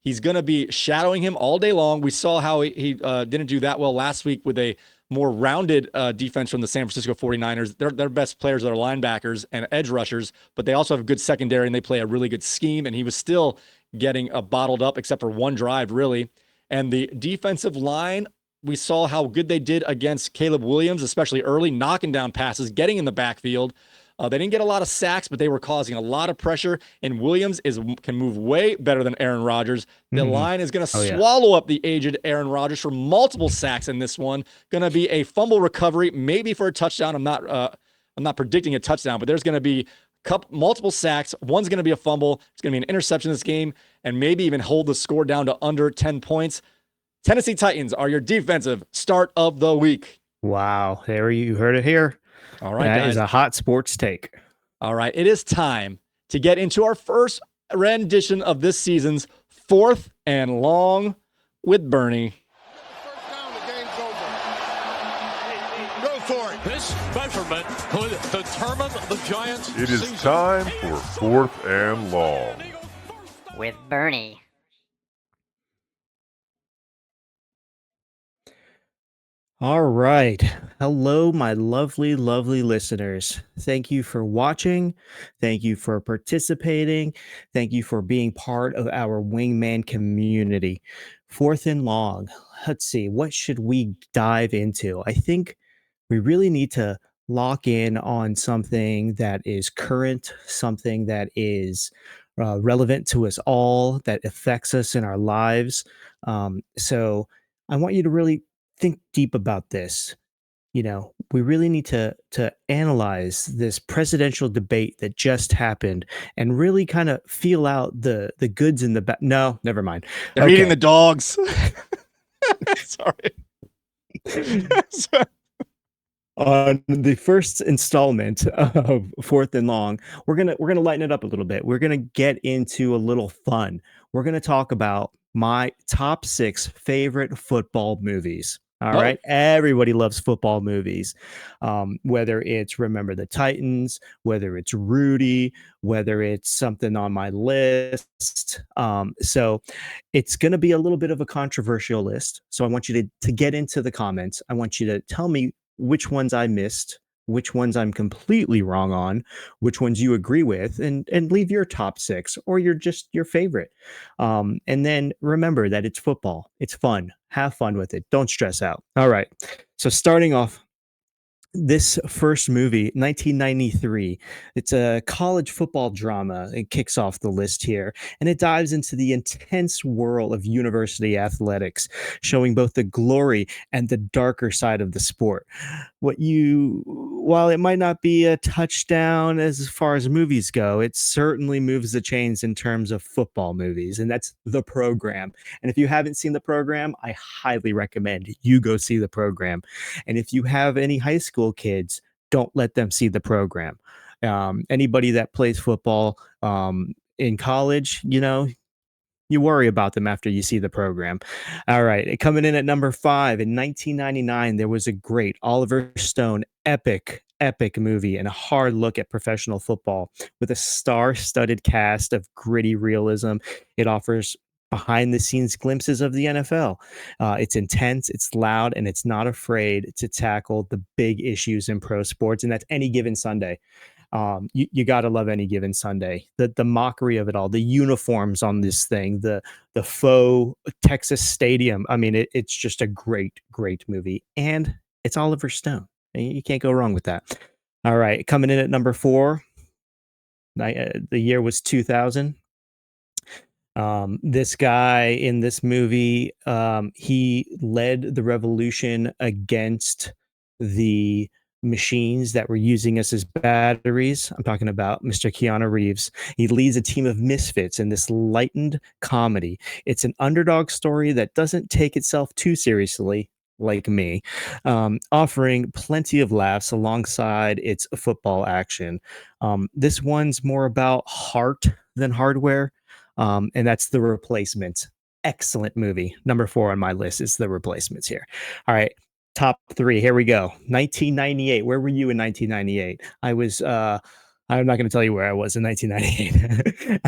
He's going to be shadowing him all day long. We saw how he didn't do that well last week with a more rounded defense from the San Francisco 49ers. Their best players are linebackers and edge rushers, but they also have a good secondary, and they play a really good scheme, and he was still getting bottled up except for one drive, really. And the defensive line, we saw how good they did against Caleb Williams, especially early, knocking down passes, getting in the backfield. They didn't get a lot of sacks, but they were causing a lot of pressure, and Williams can move way better than Aaron Rodgers. The line is going to swallow up the aged Aaron Rodgers for multiple sacks in this one. Going to be a fumble recovery, maybe for a touchdown. I'm not predicting a touchdown, but there's going to be multiple sacks. One's going to be a fumble. It's going to be an interception in this game, and maybe even hold the score down to under 10 points. Tennessee Titans are your defensive start of the week. Wow. There you heard it here. All right, that guys. Is a hot sports take. All right, it is time to get into our first rendition of this season's 4th and Long with Bernie. First down, the game's over. Go for it. This measurement could determine the Giants' It is season. time for 4th and Long. With Bernie. All right. Hello, my lovely, lovely listeners. Thank you for watching. Thank you for participating. Thank you for being part of our Wingman community. 4th and Long. Let's see. What should we dive into? I think we really need to lock in on something that is current, something that is relevant to us all, that affects us in our lives. So I want you to really think deep about this. We really need to analyze this presidential debate that just happened and really kind of feel out the goods in the bad. No, never mind. They're eating the dogs. Sorry. On the first installment of Fourth and Long, we're gonna lighten it up a little bit. We're gonna get into a little fun. We're gonna talk about my top 6 favorite football movies. All Oh, right, everybody loves football movies, whether it's Remember the Titans, whether it's Rudy, whether it's something on my list. So it's going to be a little bit of a controversial list. So I want you to get into the comments. I want you to tell me which ones I missed, which ones I'm completely wrong on, which ones you agree with, and leave your top 6 or your favorite. And then remember that it's football. It's fun. Have fun with it. Don't stress out. All right. So starting off this first movie, 1993, it's a college football drama. It kicks off the list here, and it dives into the intense world of university athletics, showing both the glory and the darker side of the sport. While it might not be a touchdown as far as movies go, it certainly moves the chains in terms of football movies, and that's The Program. And if you haven't seen The Program, I highly recommend you go see The Program. And if you have any high school kids, don't let them see The Program. Anybody that plays football in college, you worry about them after you see The Program. All right, coming in at number 5 in 1999, there was a great Oliver Stone epic movie and a hard look at professional football with a star-studded cast of gritty realism. It offers behind the scenes glimpses of the NFL. It's intense, it's loud, and it's not afraid to tackle the big issues in pro sports, and that's Any Given Sunday. You got to love Any Given Sunday. The mockery of it all, the uniforms on this thing, the faux Texas Stadium. I mean, it's just a great movie, and it's Oliver Stone. You can't go wrong with that. All right, coming in at number 4. The year was 2000. This guy in this movie, he led the revolution against the machines that were using us as batteries. I'm talking about Mr. Keanu Reeves. He leads a team of misfits in this lightened comedy. It's an underdog story that doesn't take itself too seriously, like me, offering plenty of laughs alongside its football action. This one's more about heart than hardware, and that's The Replacements. Excellent movie. Number 4 on my list is The Replacements here. All right, top 3. Here we go. 1998. Where were you in 1998? I'm not going to tell you where I was in 1998.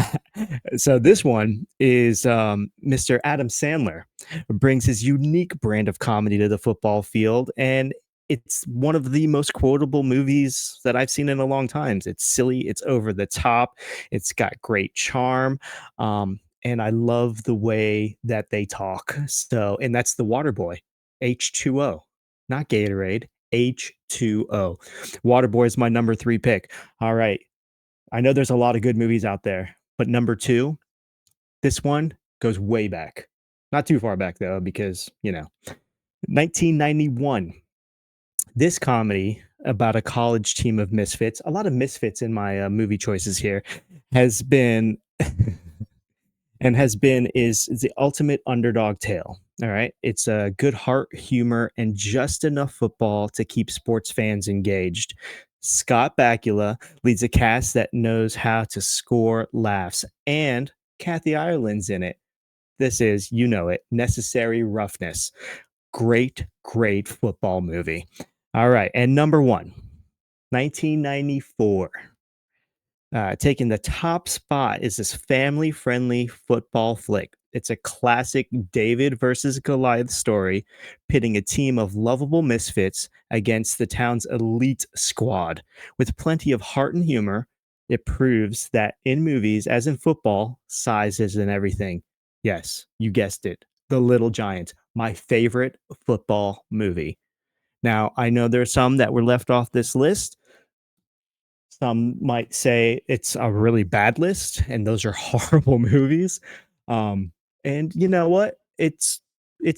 So this one is Mr. Adam Sandler brings his unique brand of comedy to the football field, and it's one of the most quotable movies that I've seen in a long time. It's silly, it's over the top, it's got great charm, and I love the way that they talk. So, and that's the Waterboy, H2O, not Gatorade, H2O. Waterboy is my number 3 pick. All right, I know there's a lot of good movies out there, but number 2, this one goes way back. Not too far back though, because 1991. This comedy about a college team of misfits, a lot of misfits in my movie choices here, has been is the ultimate underdog tale. All right, it's a good heart, humor, and just enough football to keep sports fans engaged. Scott Bakula leads a cast that knows how to score laughs, and Kathy Ireland's in it. This is, Necessary Roughness. Great football movie. All right, and number 1, 1994. Taking the top spot is this family-friendly football flick. It's a classic David versus Goliath story, pitting a team of lovable misfits against the town's elite squad. With plenty of heart and humor, it proves that in movies, as in football, size isn't everything. Yes, you guessed it. The Little Giants, my favorite football movie. Now, I know there's some that were left off this list. Some might say it's a really bad list, and those are horrible movies. And you know what? It's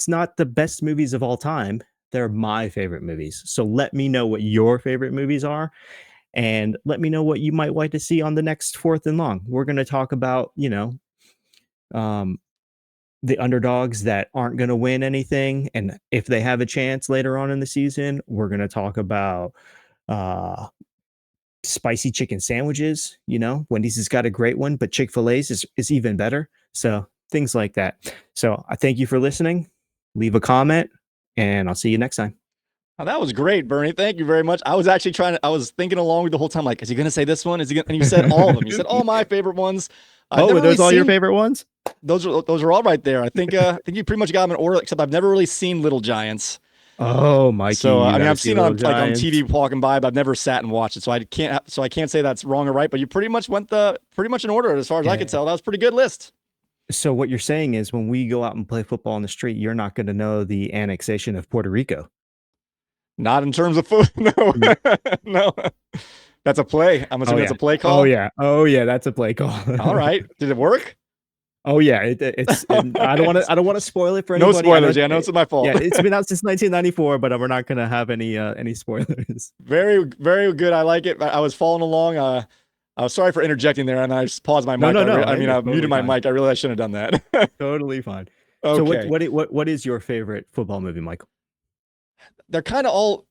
not the best movies of all time. They're my favorite movies. So let me know what your favorite movies are, and let me know what you might like to see on the next Fourth and Long. We're going to talk about, um, the underdogs that aren't going to win anything, and if they have a chance later on in the season, we're going to talk about spicy chicken sandwiches. Wendy's has got a great one, but Chick-fil-A's is even better. So things like that. So I thank you for listening. Leave a comment, and I'll see you next time. Oh, that was great, Bernie. Thank you very much. I was actually I was thinking along with the whole time, like, is he going to say this one? And you said all of them. You said all my favorite ones. Were those all your favorite ones? Those are all right there. I think you pretty much got them in order, except I've never really seen Little Giants. Oh, Mikey. So I've seen it on TV walking by, but I've never sat and watched it. So I can't say that's wrong or right, but you pretty much went pretty much in order as far as I could tell. That was a pretty good list. So what you're saying is when we go out and play football on the street, you're not going to know the annexation of Puerto Rico. Not in terms of food. No, no. That's a play. I'm assuming that's a play call. Oh yeah, that's a play call. All right. Did it work? Oh yeah, it's. I don't want to spoil it for anybody. No spoilers. Yeah, no, it's my fault. Yeah, it's been out since 1994, but we're not going to have any spoilers. Very, very good. I like it. I was following along. I was sorry for interjecting there, and I just paused my mic. No. I muted my mic. I realized I shouldn't have done that. Totally fine. Okay. So what is your favorite football movie, Michael? They're kind of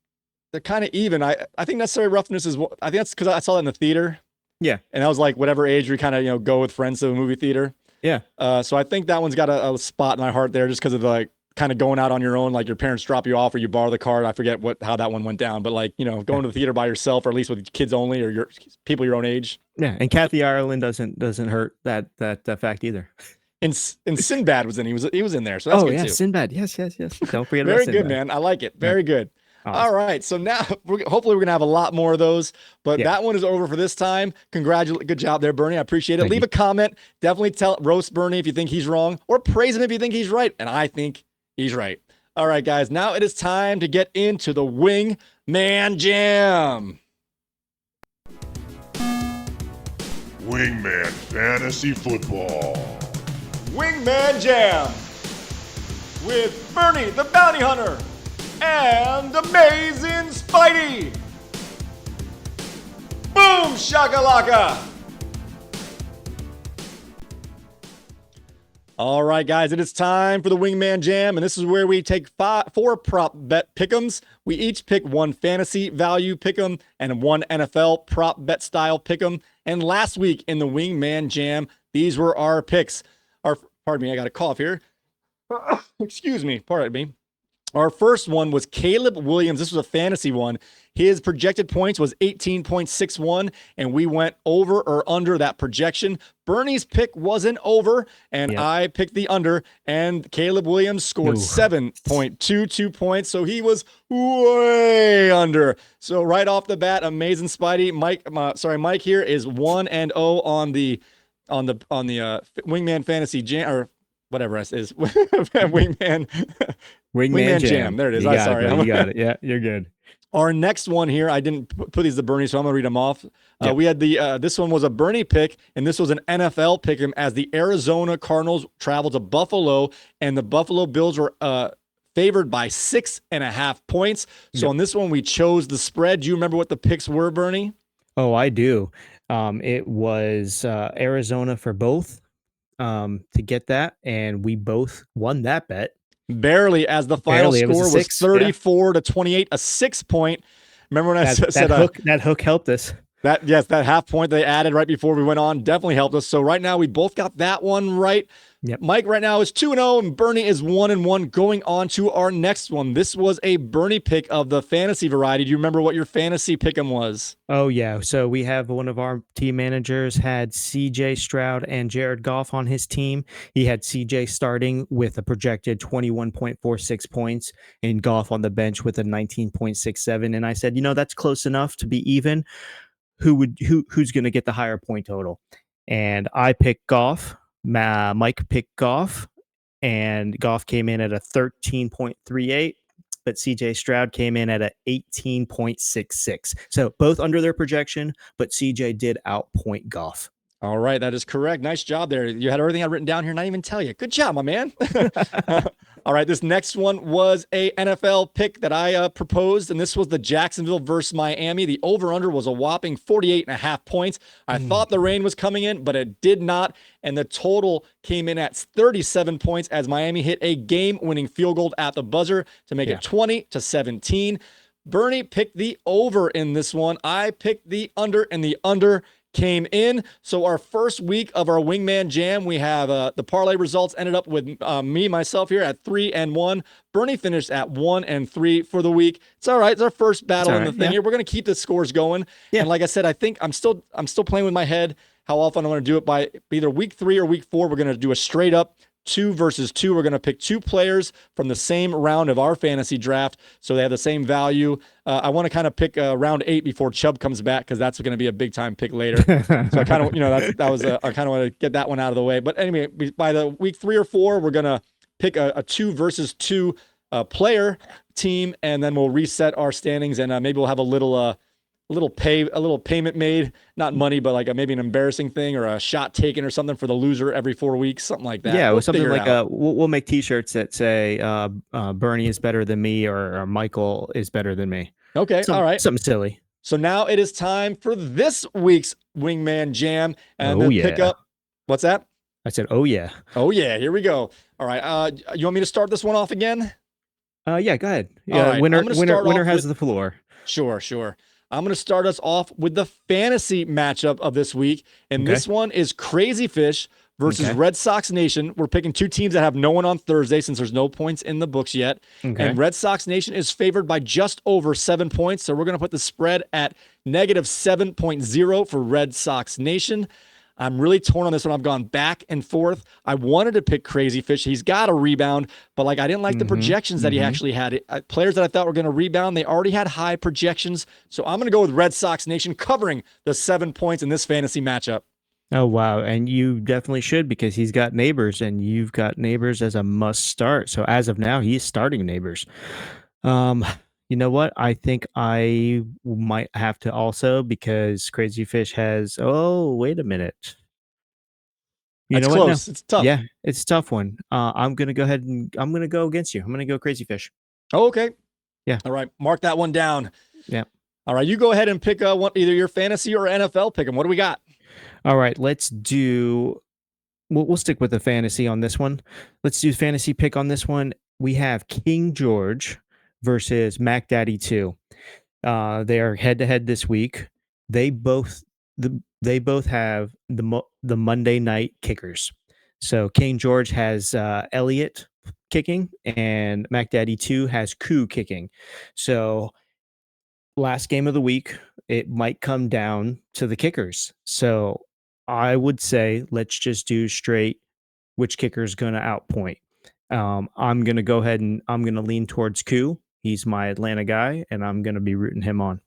even. I think Necessary Roughness is. I think that's because I saw that in the theater. Yeah, and I was like, whatever age we kind of go with friends to a movie theater. Yeah. So I think that one's got a spot in my heart there, just because of the kind of going out on your own, like your parents drop you off or you borrow the car. I forget how that one went down, but going to the theater by yourself, or at least with kids only, or your people your own age. Yeah, and Kathy Ireland doesn't hurt that fact either. And Sinbad was in. He was in there, so that's good too. Sinbad. Yes. Don't forget Very about Sinbad. good, man. I like it. Very good. Awesome. All right, so now hopefully we're gonna have a lot more of those, but that one is over for this time. Good job there, Bernie. I appreciate it. Thank Leave you. a comment. Definitely roast Bernie if you think he's wrong, or praise him if you think he's right. And I think he's right. All right, guys. Now it is time to get into the Wingman Jam. Wingman Fantasy Football. Wingman Jam with Bernie the Bounty Hunter and Amazing Spidey. Boom shakalaka. All right, guys, it is time for the Wingman Jam, and this is where we take 4 prop bet pick'ems. We each pick one fantasy value pick'em and one NFL prop bet style pick'em. And last week in the Wingman Jam, these were our picks. Pardon me, I got a cough here. Excuse me, pardon me. Our first one was Caleb Williams. This was a fantasy one. His projected points was 18.61, and we went over or under that projection. Bernie's pick wasn't over, and I picked the under, and Caleb Williams scored 7.22 points, so he was way under. So right off the bat, Amazing Spidey, Mike here is 1-0 on the Wingman Fantasy Jam, or whatever it is. Wingman Jam. There it is. I'm sorry. You got it. Yeah, you're good. Our next one here, I didn't put these to Bernie, so I'm going to read them off. We had this one was a Bernie pick, and this was an NFL pick as the Arizona Cardinals traveled to Buffalo, and the Buffalo Bills were favored by 6.5 points. So on this one, we chose the spread. Do you remember what the picks were, Bernie? Oh, I do. It was Arizona for both to get that, and we both won that bet. Barely, as the final score was 34-28, a 6 point. Remember when I said that hook helped us? That half point they added right before we went on definitely helped us. So right now we both got that one right. Yep. Mike right now is 2-0, and Bernie is 1-1. Going on to our next one. This was a Bernie pick of the fantasy variety. Do you remember what your fantasy pick'em was? Oh yeah. So we have one of our team managers had CJ Stroud and Jared Goff on his team. He had CJ starting with a projected 21.46 points and Goff on the bench with a 19.67. And I said, that's close enough to be even. Who's going to get the higher point total? And I picked Goff. Mike picked Goff, and Goff came in at a 13.38, but CJ Stroud came in at a 18.66. So both under their projection, but CJ did outpoint Goff. All right, that is correct. Nice job there. You had everything I've written down here, not even tell you. Good job, my man. All right, this next one was a NFL pick that I proposed, and this was the Jacksonville versus Miami. The over-under was a whopping 48.5 points. I thought the rain was coming in, but it did not, and the total came in at 37 points as Miami hit a game-winning field goal at the buzzer to make it 20-17. Bernie picked the over in this one. I picked the under, and the under came in. So our first week of our Wingman Jam, we have the parlay results ended up with myself here at 3-1. Bernie finished at 1-3 for the week. It's all right. It's our first battle in the thing here. We're going to keep the scores going. Yeah. And like I said, I think I'm still playing with my head how often I'm going to do it. By either week 3 or week 4, we're going to do a straight up 2 versus 2. We're going to pick 2 players from the same round of our fantasy draft, so they have the same value. I want to kind of pick round 8 before Chubb comes back, because that's going to be a big time pick later. So I kind of, that was I kind of want to get that one out of the way. But anyway, by the week 3 or 4, we're going to pick a 2 versus 2 player team, and then we'll reset our standings, and maybe we'll have a little payment made, not money, but like maybe an embarrassing thing or a shot taken or something for the loser every 4 weeks, something like that. Yeah, something like we'll make T-shirts that say Bernie is better than me or Michael is better than me. Okay, all right, something silly. So now it is time for this week's Wingman Jam, and pick up. What's that? I said, oh yeah, here we go. All right, you want me to start this one off again? Yeah, go ahead. Yeah, right, winner has the floor. Sure. I'm going to start us off with the fantasy matchup of this week. And this one is Crazy Fish versus Red Sox Nation. We're picking 2 teams that have no one on Thursday since there's no points in the books yet. And Red Sox Nation is favored by just over 7 points. So we're going to put the spread at negative 7.0 for Red Sox Nation. I'm really torn on this one. I've gone back and forth. I wanted to pick Crazy Fish. He's got a rebound, but I didn't like the projections that he actually had. Players that I thought were going to rebound, they already had high projections. So I'm going to go with Red Sox Nation covering the 7 points in this fantasy matchup. Oh, wow. And you definitely should, because he's got Neighbors, and you've got Neighbors as a must start. So as of now, he's starting Neighbors. You know what? I think I might have to also, because Crazy Fish has. Oh, wait a minute. That's close. No. It's tough. Yeah, it's a tough one. I'm gonna go ahead and I'm gonna go against you. I'm gonna go Crazy Fish. Oh, okay. Yeah. All right. Mark that one down. Yeah. All right. You go ahead and pick one, either your fantasy or NFL pick 'em. What do we got? All right. Let's do. We'll stick with the fantasy on this one. Let's do fantasy pick on this one. We have King George versus Mac Daddy 2. They are head to head this week. They both have the Monday night kickers. So King George has Elliott kicking, and Mac Daddy 2 has Koo kicking. So last game of the week, it might come down to the kickers. So I would say let's just do straight which kicker is going to outpoint. I'm going to go ahead and I'm going to lean towards Koo. He's my Atlanta guy, and I'm going to be rooting him on.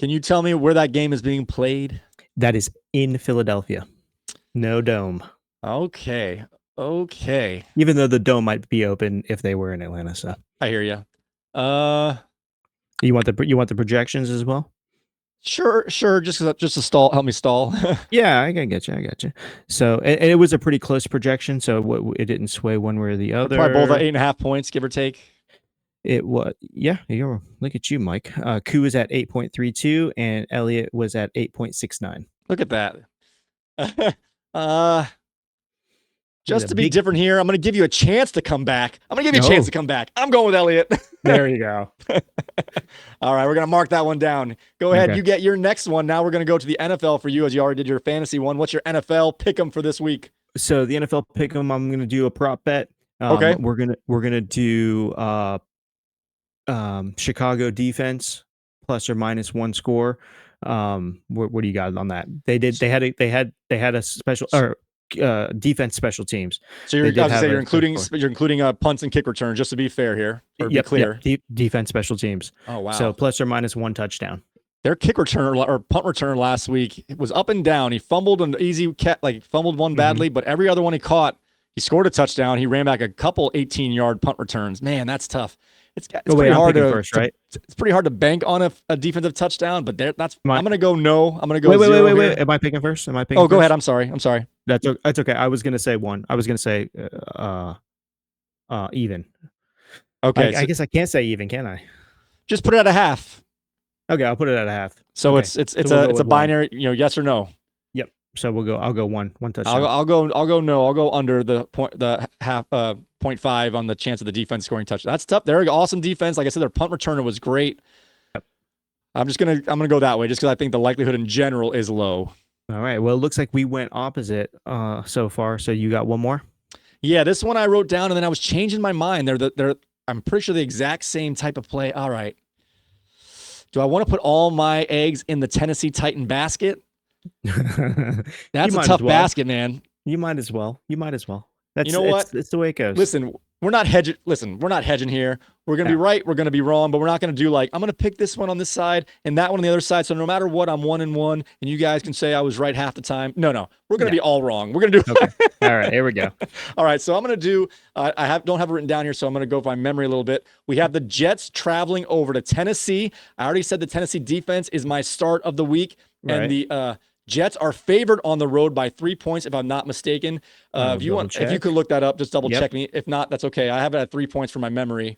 Can you tell me where that game is being played? That is in Philadelphia. No dome. Okay. Even though the dome might be open if they were in Atlanta. So I hear you. You want the projections as well? Sure. Just to stall, help me stall. Yeah, I get you. So it was a pretty close projection, so it didn't sway one way or the other. Probably both at 8.5 points, give or take. It was, yeah. Look at you, Mike. Koo was at 8.32, and Elliott was at 8.69. Look at that. Just to be different here, I'm going to give you a chance to come back. I'm going with Elliott. There you go. All right, we're going to mark that one down. Go ahead. Okay. You get your next one. Now we're going to go to the NFL for you, as you already did your fantasy one. What's your NFL pick'em for this week? So the NFL pick'em, I'm going to do a prop bet. Okay. We're gonna do Chicago defense plus or minus 1 score. What do you got on that? They had a special or defense special teams. So you're including punts and kick returns, just to be fair here, or be clear. Defense special teams. Oh wow. So plus or minus 1 touchdown. Their kick returner or punt returner last week, it was up and down. He fumbled an easy fumbled one badly, but every other one he caught, he scored a touchdown. He ran back a couple 18-yard punt returns. Man, that's tough. It's pretty hard it's pretty hard to bank on a defensive touchdown, but I'm going to go no. I'm going to go wait. Am I picking first? Go ahead. I'm sorry. That's okay. I was going to say 1. I was going to say Even. Okay, I guess I can't say even, can I? just put it at a half. Okay, I'll put it at a half. So Okay. it's we'll go it's a with one. binary, yes or no. Yep. So I'll go one touchdown. I'll go no. I'll go under the half 0.5 on the chance of the defense scoring touchdown. That's tough. They're awesome defense. Like I said, their punt returner was great. Yep. I'm gonna go that way just because I think the likelihood in general is low. All right. Well, it looks like we went opposite so far. So you got one more? Yeah, this one I wrote down and then I was changing my mind. I'm pretty sure the exact same type of play. All right. Do I want to put all my eggs in the Tennessee Titan basket? That's a tough basket, man. You might as well. That's, you know what? It's the way it goes. Listen, we're not hedging. Listen, we're not hedging here. We're going to be right. We're going to be wrong, but we're not going to do like, I'm going to pick this one on this side and that one on the other side. So no matter what, I'm 1-1 and you guys can say I was right half the time. No. We're going to be all wrong. We're going to do. Okay. All right. Here we go. All right. So I'm going to do, don't have it written down here. So I'm going to go by memory a little bit. We have the Jets traveling over to Tennessee. I already said the Tennessee defense is my start of the week. Right. And the, Jets are favored on the road by 3 points, if I'm not mistaken. If you could look that up, just double check me. If not, that's okay. I have it at 3 points from my memory.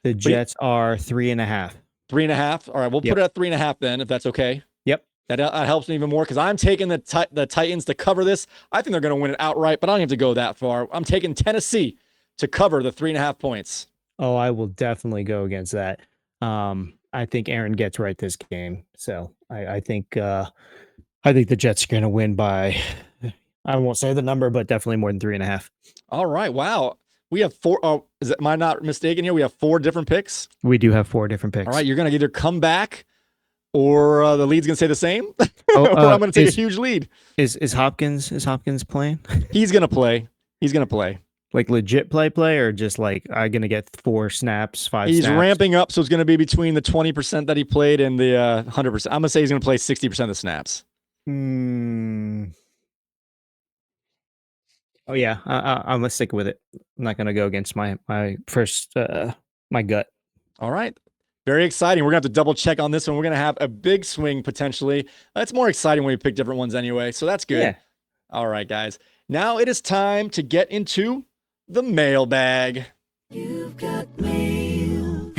The Jets are 3.5. 3.5. All right, we'll put it at 3.5 then, if that's okay. Yep. That helps me even more because I'm taking the Titans to cover this. I think they're going to win it outright, but I don't have to go that far. I'm taking Tennessee to cover the 3.5 points. Oh, I will definitely go against that. I think Aaron gets right this game, so I think the Jets are going to win by, I won't say the number, but definitely more than 3.5. All right. Wow. We have 4. Oh, am I not mistaken here? We have 4 different picks. We do have 4 different picks. All right. You're going to either come back or the lead's going to say the same. Oh, or I'm going to take a huge lead. Is Hopkins playing? He's going to play. Like legit play or just like I'm going to get 4 snaps, 5 He's snaps? ramping up. So it's going to be between the 20% that he played and the 100%. I'm going to say he's going to play 60% of the snaps. Oh yeah, I'm gonna stick with it. I'm not gonna go against my first my gut. All right, very exciting. We're gonna have to double check on this one. We're gonna have a big swing potentially. It's more exciting when we pick different ones anyway, so that's good. Yeah. All right, guys. Now it is time to get into the mailbag. You've got mail.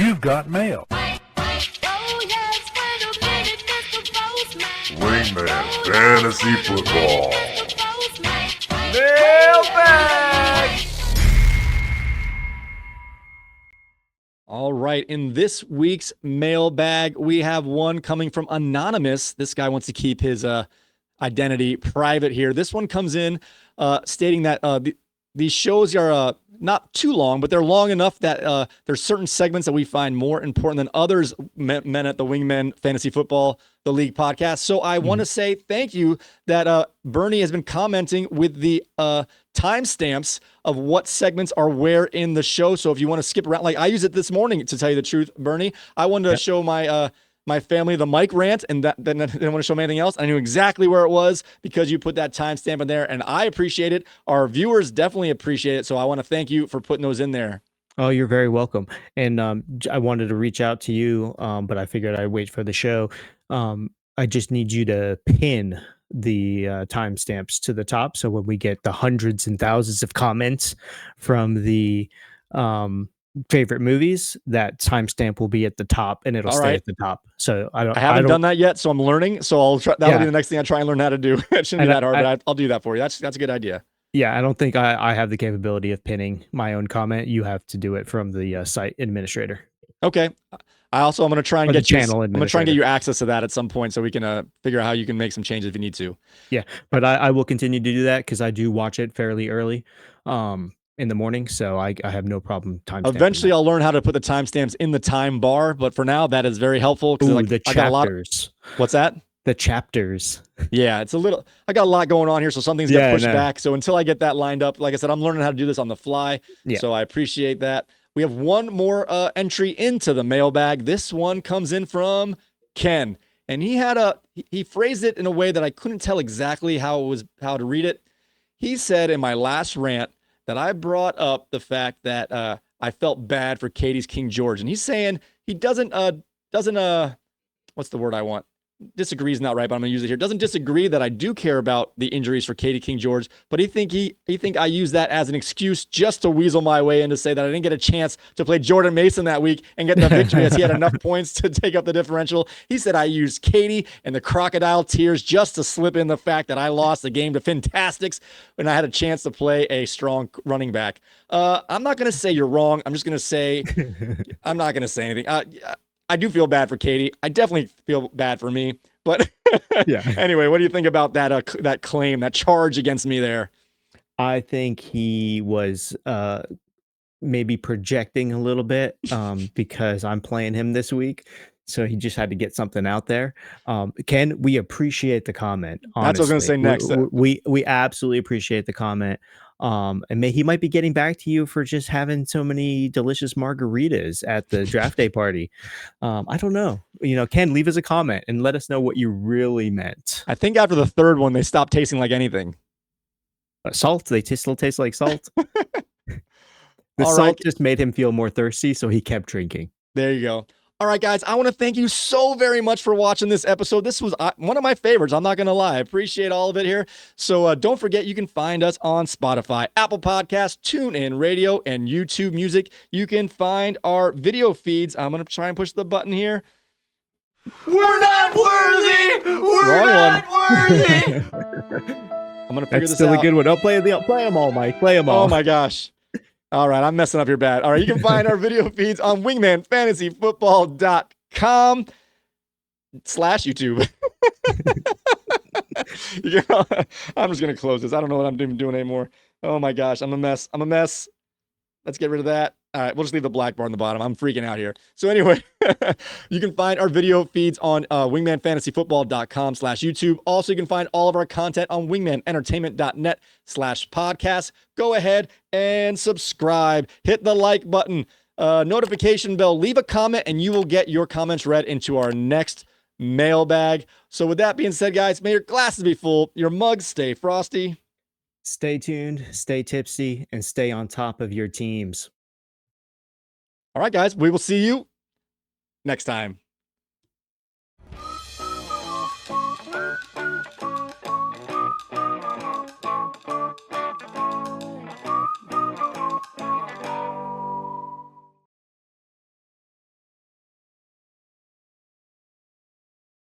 Wingman Fantasy Football. Mailbag! All right, in this week's mailbag, we have one coming from Anonymous. This guy wants to keep his identity private here. This one comes in stating that these shows are not too long, but they're long enough that there's certain segments that we find more important than others, men at the Wingman Fantasy Football, the League podcast. So I want to say thank you that Bernie has been commenting with the timestamps of what segments are where in the show. So if you want to skip around, like I use it this morning, to tell you the truth, Bernie, I wanted to show my family the mic rant, and then I didn't want to show them anything else. I knew exactly where it was because you put that timestamp in there, and I appreciate it. Our viewers definitely appreciate it. So I want to thank you for putting those in there. Oh, you're very welcome. And I wanted to reach out to you, but I figured I'd wait for the show. I just need you to pin the timestamps to the top. So when we get the hundreds and thousands of comments from the favorite movies, that timestamp will be at the top and it'll stay at the top. So I haven't done that yet, so I'm learning. So I'll try. That'll be the next thing I try and learn how to do. It shouldn't be that hard, but I'll do that for you. That's a good idea. Yeah, I don't think I have the capability of pinning my own comment. You have to do it from the site administrator. Okay. I'm going to try and get channel I'm going to try and get you access to that at some point so we can figure out how you can make some changes if you need to. Yeah, but I will continue to do that because I do watch it fairly early in the morning, so I have no problem timestamping. Eventually, I'll learn how to put the timestamps in the time bar, but for now, that is very helpful. Ooh, the chapters. What's that? The chapters. Yeah, I got a lot going on here, so some things get pushed back. So until I get that lined up, like I said, I'm learning how to do this on the fly. Yeah. So I appreciate that. We have one more entry into the mailbag. This one comes in from Ken, and he phrased it in a way that I couldn't tell exactly how to read it. He said in my last rant that I brought up the fact that I felt bad for Katie's King George, and he's saying he doesn't what's the word I want? disagree is not right, but I'm gonna use it here. Doesn't disagree that I do care about the injuries for Katie King George, but he think I use that as an excuse just to weasel my way in to say that I didn't get a chance to play Jordan Mason that week and get the victory as he had enough points to take up the differential. He said I used Katie and the crocodile tears just to slip in the fact that I lost the game to Fantastics when I had a chance to play a strong running back. I'm not gonna say you're wrong. I'm just gonna say I'm not gonna say anything. I do feel bad for Katie. I definitely feel bad for me. But Yeah. Anyway, what do you think about that claim, that charge against me there? I think he was maybe projecting a little bit because I'm playing him this week. So he just had to get something out there. Ken, we appreciate the comment. Honestly. That's what I was going to say next. We absolutely appreciate the comment. And he might be getting back to you for just having so many delicious margaritas at the draft day party. I don't know. Ken, leave us a comment and let us know what you really meant. I think after the third one, they stopped tasting like anything. Salt? They still taste like salt? The All salt right. just made him feel more thirsty, so he kept drinking. There you go. All right, guys, I want to thank you so very much for watching this episode. This was one of my favorites. I'm not going to lie. I appreciate all of it here. So don't forget, you can find us on Spotify, Apple Podcasts, TuneIn Radio, and YouTube Music. You can find our video feeds. I'm going to try and push the button here. We're not worthy! We're not worthy! I'm going to figure That's this still out. a good one. Oh, play them all, Mike. Play them all. Oh, my gosh. All right, I'm messing up your bad. All right, you can find our video feeds on wingmanfantasyfootball.com/YouTube. I'm just going to close this. I don't know what I'm even doing anymore. Oh, my gosh, I'm a mess. Let's get rid of that. All right, we'll just leave the black bar on the bottom. I'm freaking out here. So anyway, you can find our video feeds on wingmanfantasyfootball.com/YouTube. Also, you can find all of our content on wingmanentertainment.net/podcast. Go ahead and subscribe. Hit the like button, notification bell, leave a comment, and you will get your comments read into our next mailbag. So with that being said, guys, may your glasses be full, your mugs stay frosty. Stay tuned, stay tipsy, and stay on top of your teams. All right, guys, we will see you next time.